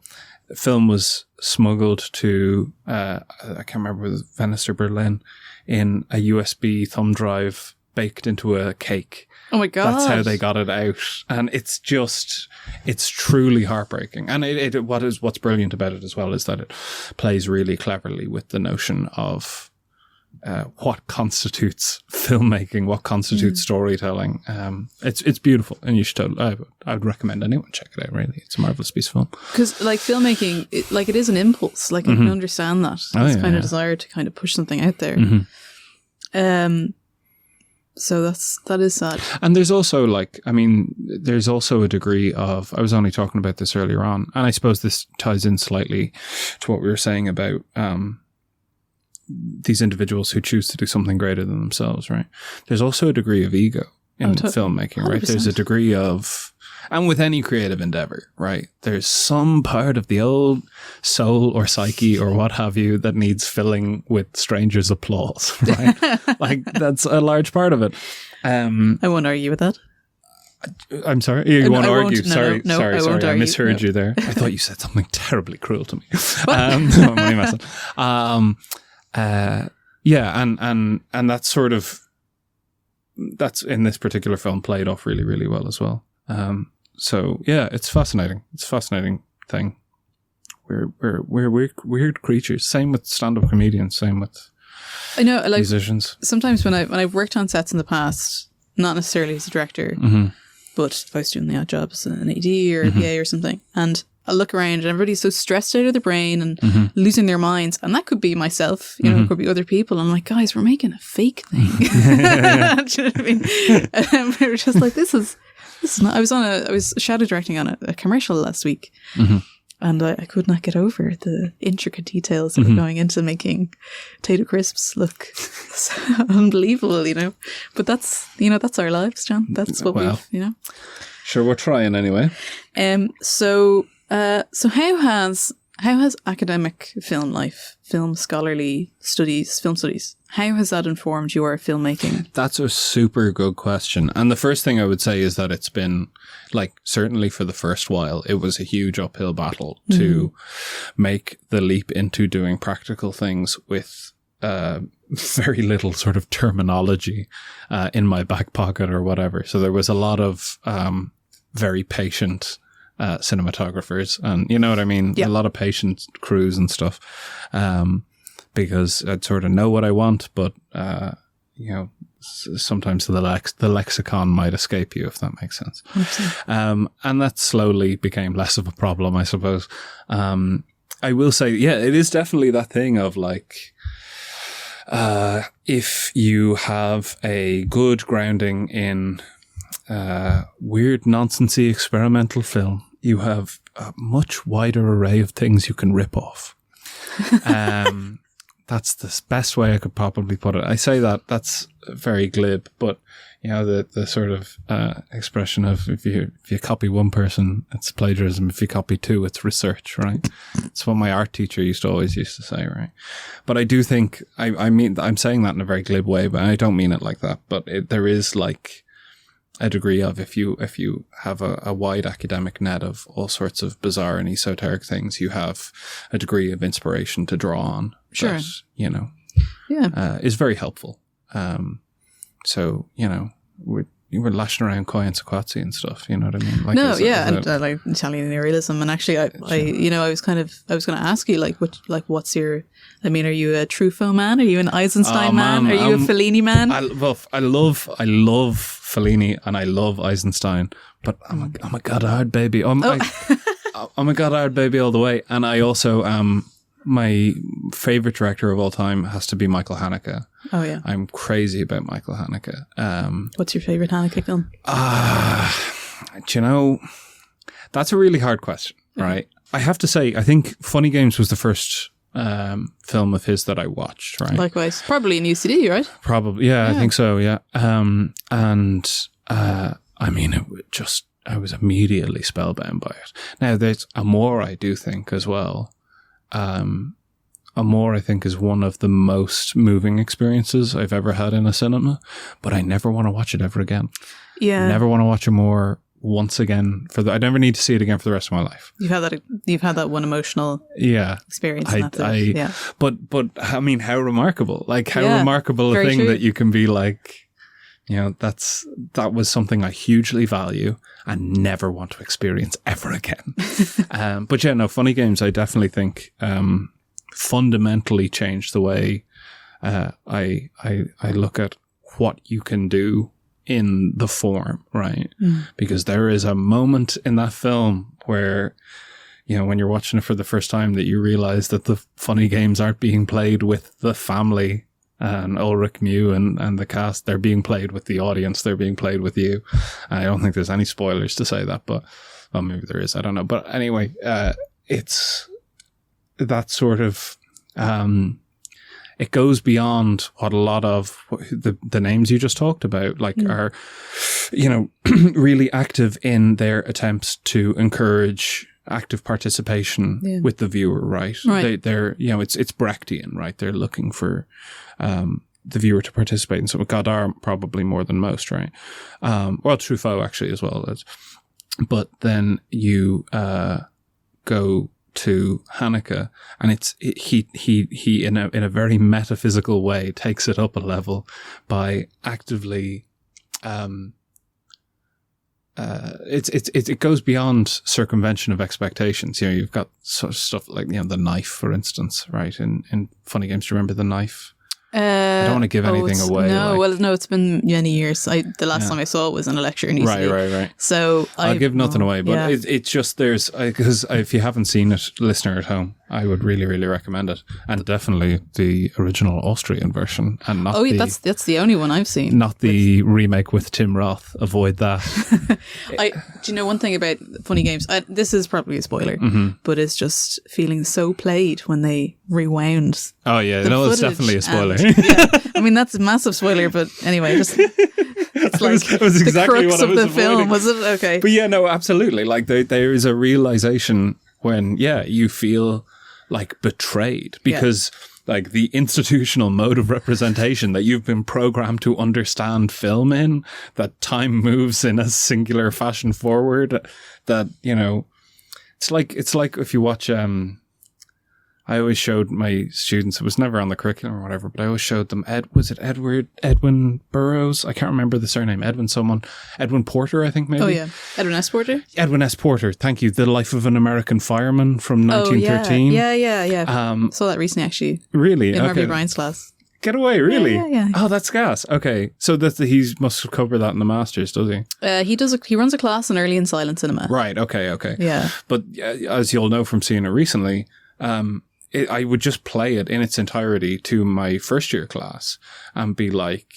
B: The film was smuggled to, I can't remember, it was Venice or Berlin, in a USB thumb drive baked into a cake.
A: Oh my God.
B: That's how they got it out. And it's truly heartbreaking. And what's brilliant about it as well is that it plays really cleverly with the notion of what constitutes filmmaking, what constitutes storytelling. It's beautiful, and you should I would recommend anyone check it out. Really, it's a marvelous piece of film. Because
A: like filmmaking, it is an impulse. Like I can understand that. It's kind of desire to kind of push something out there. So that is sad.
B: And there's also there's also a degree of, I was only talking about this earlier on, and I suppose this ties in slightly to what we were saying about these individuals who choose to do something greater than themselves, right? There's also a degree of ego in filmmaking, 100%. Right? There's a degree of, And with any creative endeavor, right? There's some part of the old soul or psyche or what have you that needs filling with strangers' applause, right? Like that's a large part of it.
A: I won't argue with that.
B: I'm sorry. You want to argue? Sorry.
A: Argue.
B: I misheard you there. I thought you said something terribly cruel to me. I'm only messing. Yeah, and that's sort of, that's in this particular film played off really, really well as well. So yeah, it's fascinating. It's a fascinating thing. We're weird creatures. Same with stand-up comedians. Same with musicians.
A: Sometimes when I've worked on sets in the past, not necessarily as a director, but if I was doing the odd job as an AD or a PA or something, and I look around and everybody's so stressed out of their brain and losing their minds, and that could be myself, it could be other people. I'm like, guys, we're making a fake thing. Do you know what I mean? And we were just like, this is not. I was shadow directing on a commercial last week, and I could not get over the intricate details that were going into making potato crisps look so unbelievable, But that's our lives, John. That's what we've.
B: Sure, we're trying anyway.
A: So how has academic film life, film scholarly studies, film studies, how has that informed your filmmaking?
B: That's a super good question. And the first thing I would say is that it's been, like, certainly for the first while, it was a huge uphill battle to make the leap into doing practical things with very little sort of terminology in my back pocket or whatever. So there was a lot of very patient cinematographers, and you know what I mean? Yeah. A lot of patient crews and stuff, because I'd sort of know what I want, but sometimes the lexicon might escape you, if that makes sense. And that slowly became less of a problem, I suppose. I will say, yeah, it is definitely that thing of like, if you have a good grounding in weird, nonsensy experimental film, you have a much wider array of things you can rip off. That's the best way I could probably put it. I say that's very glib, but the sort of expression of if you copy one person, it's plagiarism. If you copy two, it's research, right? It's what my art teacher used to say, right? But I do think I mean, I'm saying that in a very glib way, but I don't mean it like that. But there is like a degree of, if you have a wide academic net of all sorts of bizarre and esoteric things, you have a degree of inspiration to draw on.
A: Sure.
B: That, is very helpful. So, we're lashing around Koi and Sequatsi and stuff, you know what I mean? Like,
A: and like Italian neorealism. And actually, I was going to ask you, what's your, are you a Truffaut man? Are you an Eisenstein man? Are you a Fellini man?
B: I love Fellini and I love Eisenstein, but I'm a Godard baby. I'm a Godard baby all the way. And I also, my favorite director of all time has to be Michael Haneke.
A: Oh yeah,
B: I'm crazy about Michael Haneke.
A: What's your favorite Haneke film?
B: That's a really hard question, right? I have to say, I think Funny Games was the first film of his that I watched, right?
A: Likewise, probably in UCD, right?
B: Probably, yeah. I think so, yeah. I was immediately spellbound by it. Now, there's Amor, I do think, as well. Amor, I think, is one of the most moving experiences I've ever had in a cinema, but I never want to watch it ever again. Yeah. Never want to watch Amor once again. I never need to see it again for the rest of my life. You've
A: had that one emotional experience.
B: But I mean, how remarkable! Like how remarkable a thing that you can be like. That was something I hugely value and never want to experience ever again. But Funny Games, I definitely think fundamentally changed the way I look at what you can do in the form, right? Because there is a moment in that film where, when you're watching it for the first time, that you realize that the Funny Games aren't being played with the family and Ulrich Mew and the cast. They're being played with the audience. They're being played with you. I don't think there's any spoilers to say that, but maybe there is. I don't know. But anyway, it's that sort of it goes beyond what a lot of the names you just talked about, like, are, you know, really active in their attempts to encourage active participation with the viewer, right? They're, you know, it's Brechtian, right? They're looking for, the viewer to participate in. So Godard probably more than most, right? Well, Truffaut actually as well. But then you go to Haneke, and he in a very metaphysical way takes it up a level by actively it goes beyond circumvention of expectations. You know, you've got sort of stuff like, you know, The Knife, for instance, right? In Funny Games, do you remember The Knife? I don't want to give anything away.
A: No, no, it's been many years. The last time I saw it was in a lecture in UCD.
B: Right.
A: So
B: I'll give nothing away, but it's just because if you haven't seen it, listener at home, I would really, really recommend it, and definitely the original Austrian version, and not.
A: That's the only one I've seen.
B: Not the remake with Tim Roth. Avoid that.
A: Do you know one thing about Funny Games? This is probably a spoiler, but it's just feeling so played when they rewound.
B: Oh yeah, no, it's definitely a spoiler.
A: I mean that's a massive spoiler, but anyway, it's like
B: it was exactly
A: the crux
B: what I
A: of
B: was
A: the
B: avoiding.
A: film, was it? Okay,
B: but yeah, no, absolutely. Like there is a realization when you feel like betrayed because like the institutional mode of representation that you've been programmed to understand film in, that time moves in a singular fashion forward, that, you know, it's like if you watch I always showed my students, it was never on the curriculum or whatever, but I always showed them, Edwin Burroughs? I can't remember the surname. Edwin Porter, I think maybe. Oh,
A: yeah. Edwin S. Porter?
B: Edwin S. Porter, thank you. The Life of an American Fireman from 1913.
A: Yeah. Saw that recently, actually.
B: Really?
A: In Harvey Bryant's class.
B: Get away, really?
A: Yeah.
B: Oh, that's gas. Okay. So he must cover that in the Masters, does he?
A: He runs a class in early and silent cinema.
B: Right, okay.
A: Yeah.
B: But as you'll know from seeing it recently, I would just play it in its entirety to my first year class and be like,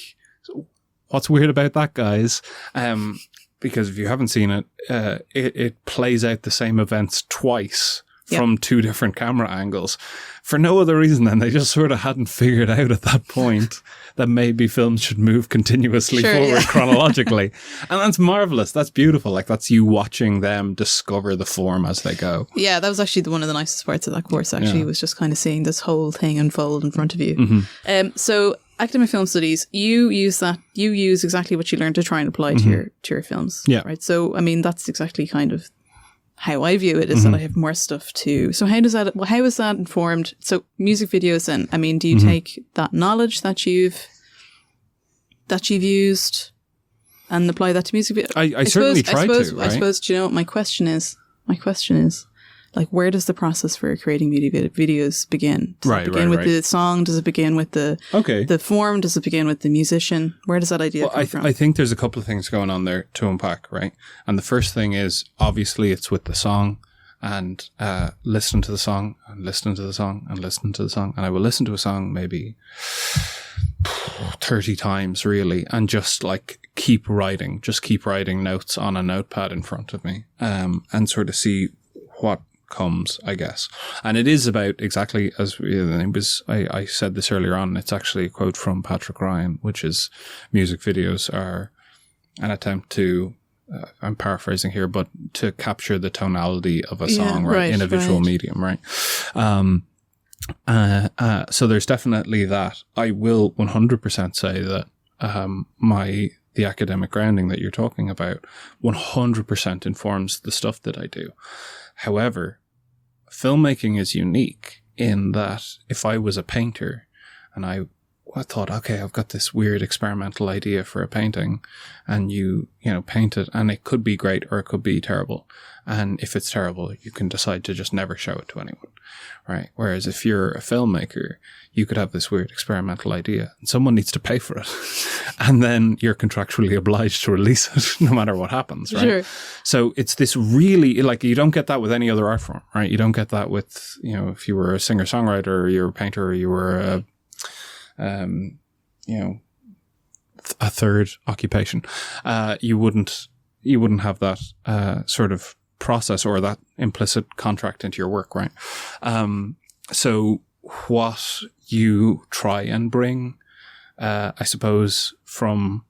B: what's weird about that, guys? Because if you haven't seen it, it plays out the same events twice from two different camera angles for no other reason than they just sort of hadn't figured out at that point that maybe films should move continuously forward chronologically. And that's marvelous. That's beautiful. Like, that's you watching them discover the form as they go. Yeah,
A: that was actually one of the nicest parts of that course, actually, was just kind of seeing this whole thing unfold in front of you.
B: Mm-hmm.
A: So academic film studies, you use exactly what you learned to try and apply to your films.
B: Yeah.
A: Right. So, I mean, that's exactly kind of how I view it, is that I have more stuff to. So how is that informed? So music videos then, I mean, do you take that knowledge that you've used and apply that to music videos?
B: I certainly try to, right?
A: I suppose, do you know what my question is? Like, where does the process for creating music videos begin? Does it begin with the song? Does it begin with the form? Does it begin with the musician? Where does that idea come from?
B: I think there's a couple of things going on there to unpack, right? And the first thing is, obviously, it's with the song, and listen to the song, and listen to the song, and listen to the song. And I will listen to a song maybe 30 times, really, and just like keep writing notes on a notepad in front of me, and sort of see what comes, I guess. And it is about exactly as it was. I said this earlier on. It's actually a quote from Patrick Ryan, which is music videos are an attempt to, I'm paraphrasing here, but to capture the tonality of a song, in a visual medium, right? So there's definitely that. I will 100% say that the academic grounding that you're talking about 100% informs the stuff that I do. However, filmmaking is unique in that if I was a painter and I thought, okay, I've got this weird experimental idea for a painting, and you paint it, and it could be great or it could be terrible. And if it's terrible, you can decide to just never show it to anyone, right? Whereas if you're a filmmaker, you could have this weird experimental idea and someone needs to pay for it. And then you're contractually obliged to release it no matter what happens, right?
A: Sure.
B: So it's this really, like, you don't get that with any other art form, right? You don't get that with, if you were a singer-songwriter or you were a painter or you were a third occupation. You wouldn't have that sort of process or that implicit contract into your work, right? So what you try and bring, I suppose, from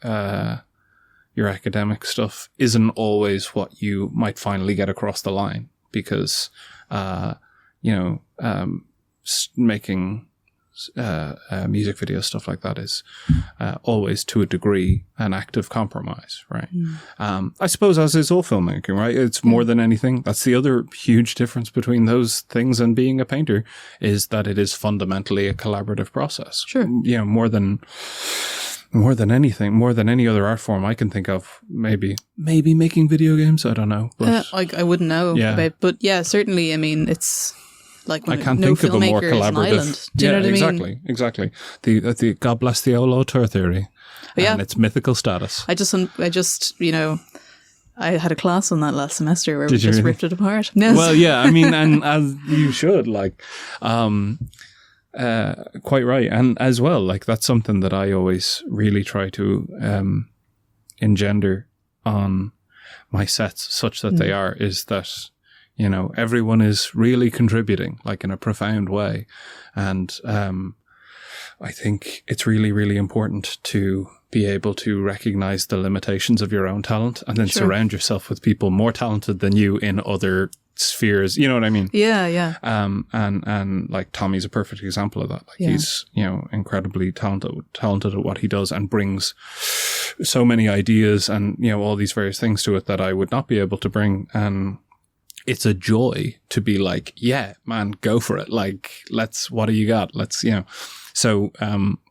B: your academic stuff isn't always what you might finally get across the line, because, making music video stuff like that is always, to a degree, an act of compromise, right? I suppose, as is all filmmaking, right? It's more than anything. That's the other huge difference between those things and being a painter, is that it is fundamentally a collaborative process.
A: Sure.
B: More than anything, more than any other art form I can think of. Maybe making video games. I don't know. But
A: I wouldn't know about, but yeah, certainly. I mean, it's like when
B: I can't
A: no
B: think of a more collaborative.
A: Do you know what I mean?
B: Exactly. The God bless the old auteur theory, and its mythical status.
A: I just I had a class on that last semester where we just ripped it apart. Yes.
B: Well, yeah, I mean, and as you should, quite right. And as well, like, that's something that I always really try to engender on my sets, such that they are, is that, everyone is really contributing, like, in a profound way. And I think it's really, really important to be able to recognize the limitations of your own talent, and then surround yourself with people more talented than you in other spheres. You know what I mean?
A: Yeah.
B: And like, Tommy's a perfect example of that. Like, he's, incredibly talented at what he does, and brings so many ideas and, all these various things to it that I would not be able to bring. And it's a joy to be like, yeah, man, go for it. Like, what do you got? Let's, So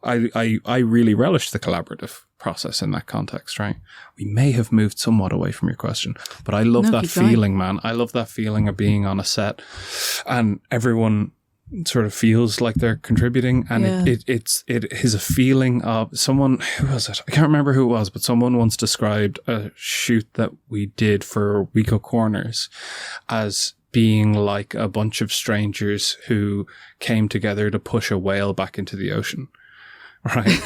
B: I really relish the collaborative process in that context, right? We may have moved somewhat away from your question, but I love that feeling, man. I love that feeling of being on a set and everyone sort of feels like they're contributing, and it is a feeling of someone. Who was it? I can't remember who it was, but someone once described a shoot that we did for Weeko Corners as being like a bunch of strangers who came together to push a whale back into the ocean. Right.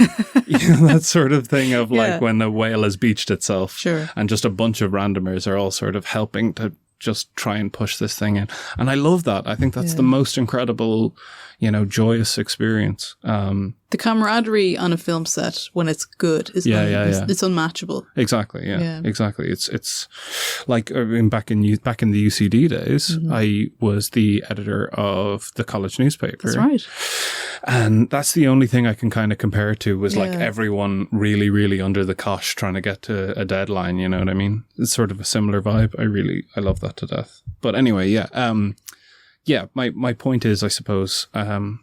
B: That sort of thing of like when a whale has beached itself, and just a bunch of randomers are all sort of helping to just try and push this thing in. And I love that. I think that's the most incredible, joyous experience.
A: The camaraderie on a film set when it's good is it's unmatchable.
B: Exactly. Yeah. Exactly. It's like back in the UCD days, I was the editor of the college newspaper.
A: That's right.
B: And that's the only thing I can kind of compare it to, was like everyone really, really under the cosh trying to get to a deadline. You know what I mean? It's sort of a similar vibe. I love that to death. But anyway, my point is, I suppose, no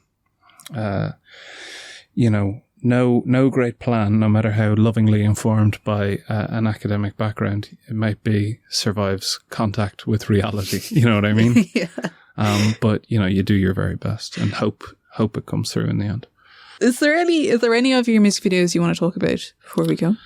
B: great plan, no matter how lovingly informed by an academic background it might be, survives contact with reality. You know what I mean? But you do your very best and hope it comes through in the end.
A: Is there any of your music videos you want to talk about before we go?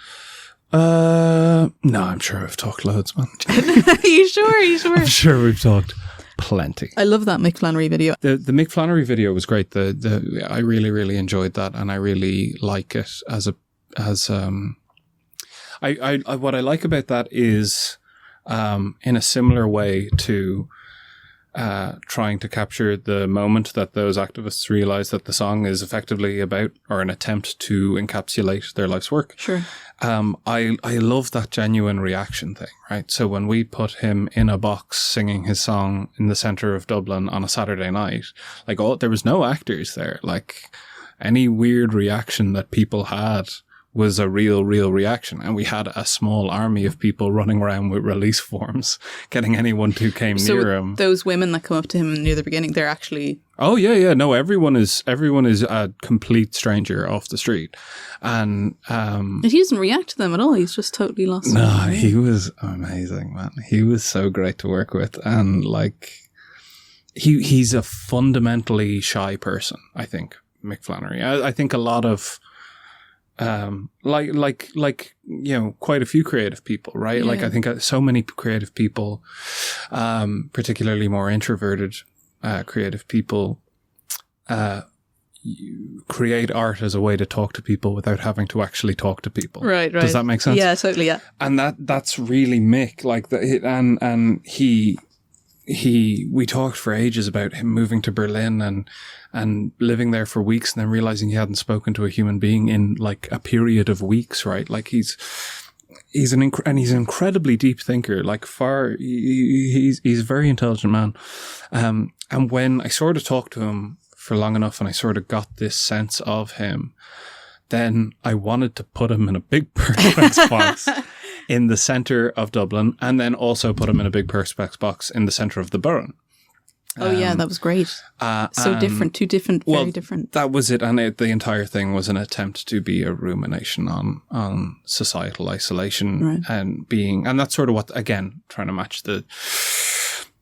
B: No, I'm sure I've talked loads, man.
A: Are you sure? I'm
B: sure we've talked plenty.
A: I love that Mick Flannery video.
B: The Mick Flannery video was great. I really, really enjoyed that, and I really like it what I like about that is, in a similar way to trying to capture the moment that those activists realize that the song is effectively about, or an attempt to encapsulate their life's work.
A: Sure.
B: I love that genuine reaction thing, right? So when we put him in a box singing his song in the center of Dublin on a Saturday night, like, there was no actors there. Like, any weird reaction that people had was a real reaction. And we had a small army of people running around with release forms, getting anyone who came near him.
A: Those women that come up to him near the beginning, they're actually...
B: Oh, yeah. No, everyone is a complete stranger off the street. And
A: he doesn't react to them at all. He's just totally lost.
B: No, he was amazing, man. He was so great to work with. And like, he's a fundamentally shy person, I think, Mick Flannery. I think a lot of... quite a few creative people, right? Like, I think so many creative people, particularly more introverted creative people, create art as a way to talk to people without having to actually talk to people.
A: Right.
B: Does that make sense?
A: Yeah, totally. Yeah.
B: And that's really Mick. Like, and we talked for ages about him moving to Berlin and living there for weeks and then realizing he hadn't spoken to a human being in like a period of weeks, right? Like he's an incredibly deep thinker, like he's a very intelligent man. And when I sort of talked to him for long enough and I sort of got this sense of him, then I wanted to put him in a big Perspex box in the centre of Dublin, and then also put him in a big Perspex box in the centre of the borough.
A: Oh yeah, that was great. So different, very different.
B: That was it, and the entire thing was an attempt to be a rumination on societal isolation,
A: right.
B: and that's sort of what, again, trying to match the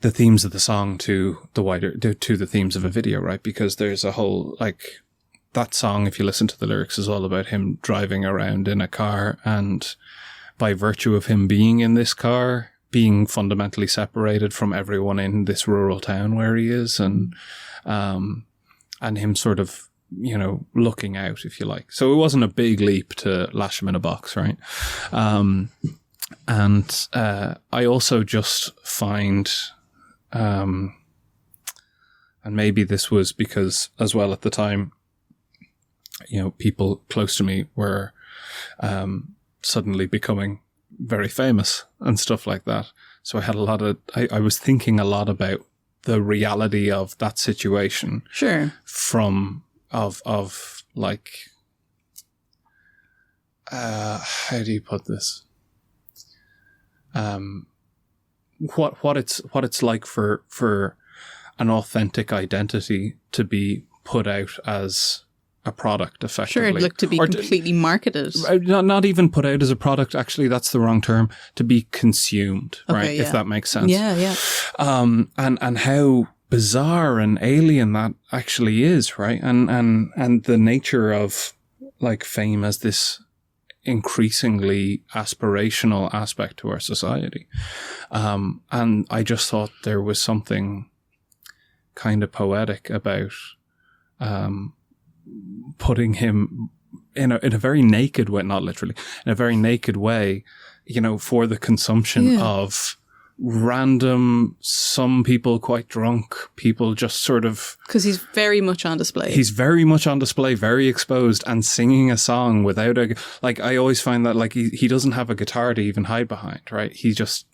B: themes of the song to the themes of a video, right? Because there's a whole, like, that song, if you listen to the lyrics, is all about him driving around in a car, and by virtue of him being in this car, being fundamentally separated from everyone in this rural town where he is, and him sort of, looking out, if you like. So it wasn't a big leap to lash him in a box, right? And I also just find, and maybe this was because as well at the time, people close to me were suddenly becoming very famous and stuff like that. So I had I was thinking a lot about the reality of that situation.
A: Sure.
B: Of like, how do you put this? What it's like for an authentic identity to be put out as a product, effectively.
A: Sure, like to be completely marketed.
B: Not even put out as a product, actually, that's the wrong term. To be consumed, okay, right? Yeah. If that makes sense.
A: Yeah.
B: And how bizarre and alien that actually is, right? And the nature of like fame as this increasingly aspirational aspect to our society. And I just thought there was something kind of poetic about putting him in a very naked way, not literally, in a very naked way, for the consumption of random, some people quite drunk, people just sort of...
A: Because he's very much on display.
B: He's very much on display, very exposed, and singing a song without I always find that like he doesn't have a guitar to even hide behind, right? He just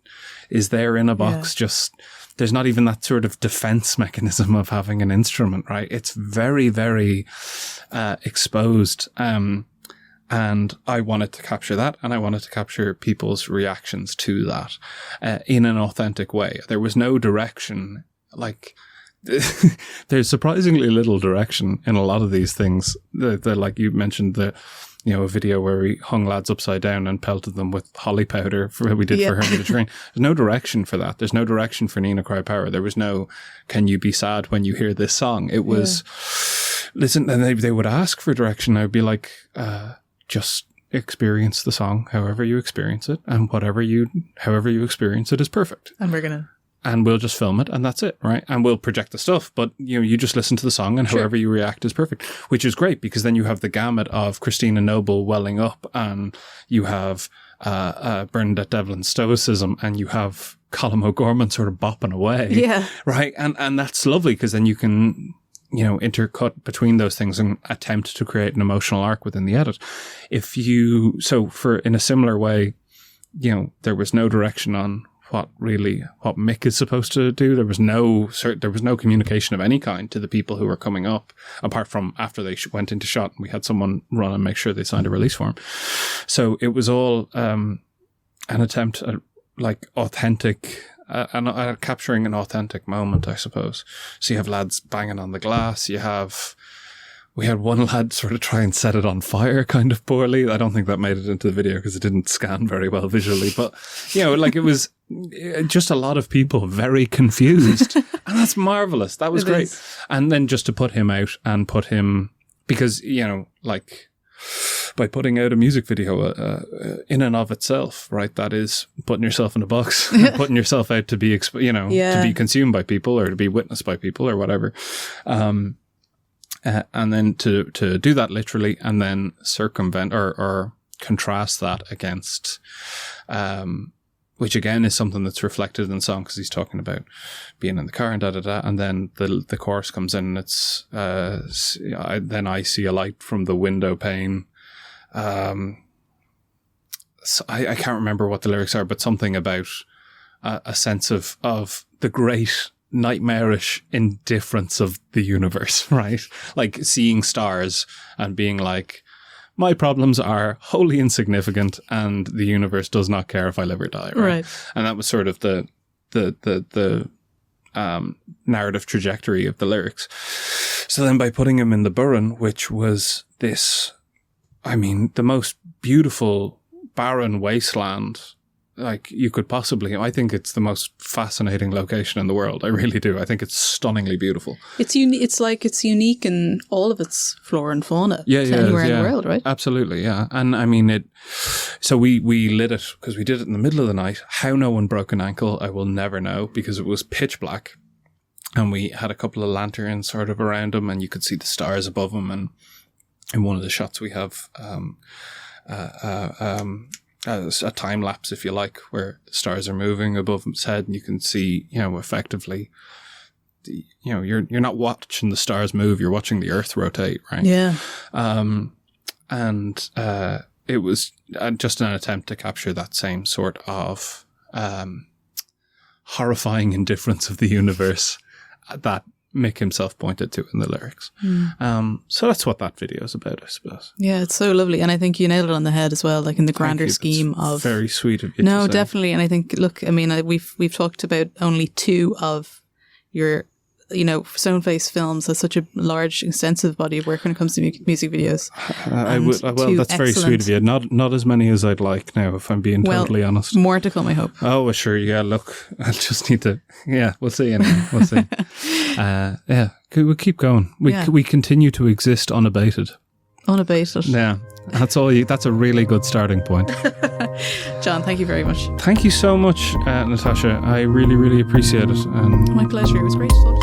B: is there in a box, just... There's not even that sort of defense mechanism of having an instrument, right? It's very, very exposed. And I wanted to capture that, and I wanted to capture people's reactions to that in an authentic way. There was no direction. Like, there's surprisingly little direction in a lot of these things. The like you mentioned, a video where he hung lads upside down and pelted them with holly powder for what we did for Hermit of Train. There's no direction for that. There's no direction for Nina Cry Power. There was no, can you be sad when you hear this song? It was, listen, and they would ask for direction. I would be like, just experience the song however you experience it, and however you experience it is perfect. And we'll just film it, and that's it, right? And we'll project the stuff, but you just listen to the song, and however you react is perfect, which is great, because then you have the gamut of Christina Noble welling up, and you have Bernadette Devlin's stoicism, and you have Colm O'Gorman sort of bopping away, right? And that's lovely, because then you can intercut between those things and attempt to create an emotional arc within the edit. In a similar way, there was no direction on what Mick is supposed to do. There was no communication of any kind to the people who were coming up, apart from after they went into shot and we had someone run and make sure they signed a release form. So it was all an attempt at like authentic, capturing an authentic moment, I suppose. So you have lads banging on the glass. We had one lad sort of try and set it on fire kind of poorly. I don't think that made it into the video because it didn't scan very well visually. But, it was just a lot of people very confused. And that's marvelous. That was great. And then just to put him out and put him, because, by putting out a music video in and of itself, right? That is putting yourself in a box, putting yourself out to be, to be consumed by people or to be witnessed by people or whatever. And then to do that literally, and then circumvent or contrast that against, which again is something that's reflected in the song because he's talking about being in the car and da-da-da. And then the chorus comes in and it's, then I see a light from the window pane. So I can't remember what the lyrics are, but something about a sense of the great nightmarish indifference of the universe, right? Like seeing stars and being like, my problems are wholly insignificant and the universe does not care if I live or die, right? And that was sort of the narrative trajectory of the lyrics. So then by putting him in the Burren, which was this, I mean, the most beautiful barren wasteland like you could possibly. I think it's the most fascinating location in the world. I really do. I think it's stunningly beautiful.
A: It's it's unique in all of its flora and fauna to anywhere in the world, right?
B: Absolutely, yeah. And I mean so we lit it because we did it in the middle of the night. How no one broke an ankle, I will never know, because it was pitch black. And we had a couple of lanterns sort of around them, and you could see the stars above them. And in one of the shots we have a time lapse, if you like, where the stars are moving above his head, and you can see, effectively, you're not watching the stars move; you're watching the Earth rotate, right?
A: Yeah.
B: And it was just an attempt to capture that same sort of horrifying indifference of the universe that Mick himself pointed to in the lyrics. So that's what that video is about, I suppose.
A: Yeah, it's so lovely. And I think you nailed it on the head as well, like in the grander scheme of...
B: Very sweet of you
A: No,
B: to say.
A: definitely. And I think, look, I mean, we've talked about only two of your, Stoneface Films has such a large, extensive body of work when it comes to music videos.
B: Well, that's very sweet of you. Not as many as I'd like now, if I'm being totally honest.
A: More to come, I hope.
B: Oh, well, sure. Yeah, look, I just need to... Yeah, we'll see anyway. We'll see. We'll keep going. We continue to exist unabated.
A: Unabated.
B: Yeah, that's all. That's a really good starting point.
A: Jon, thank you very much.
B: Thank you so much, Natasha. I really, really appreciate it.
A: My pleasure. It was great to talk to you.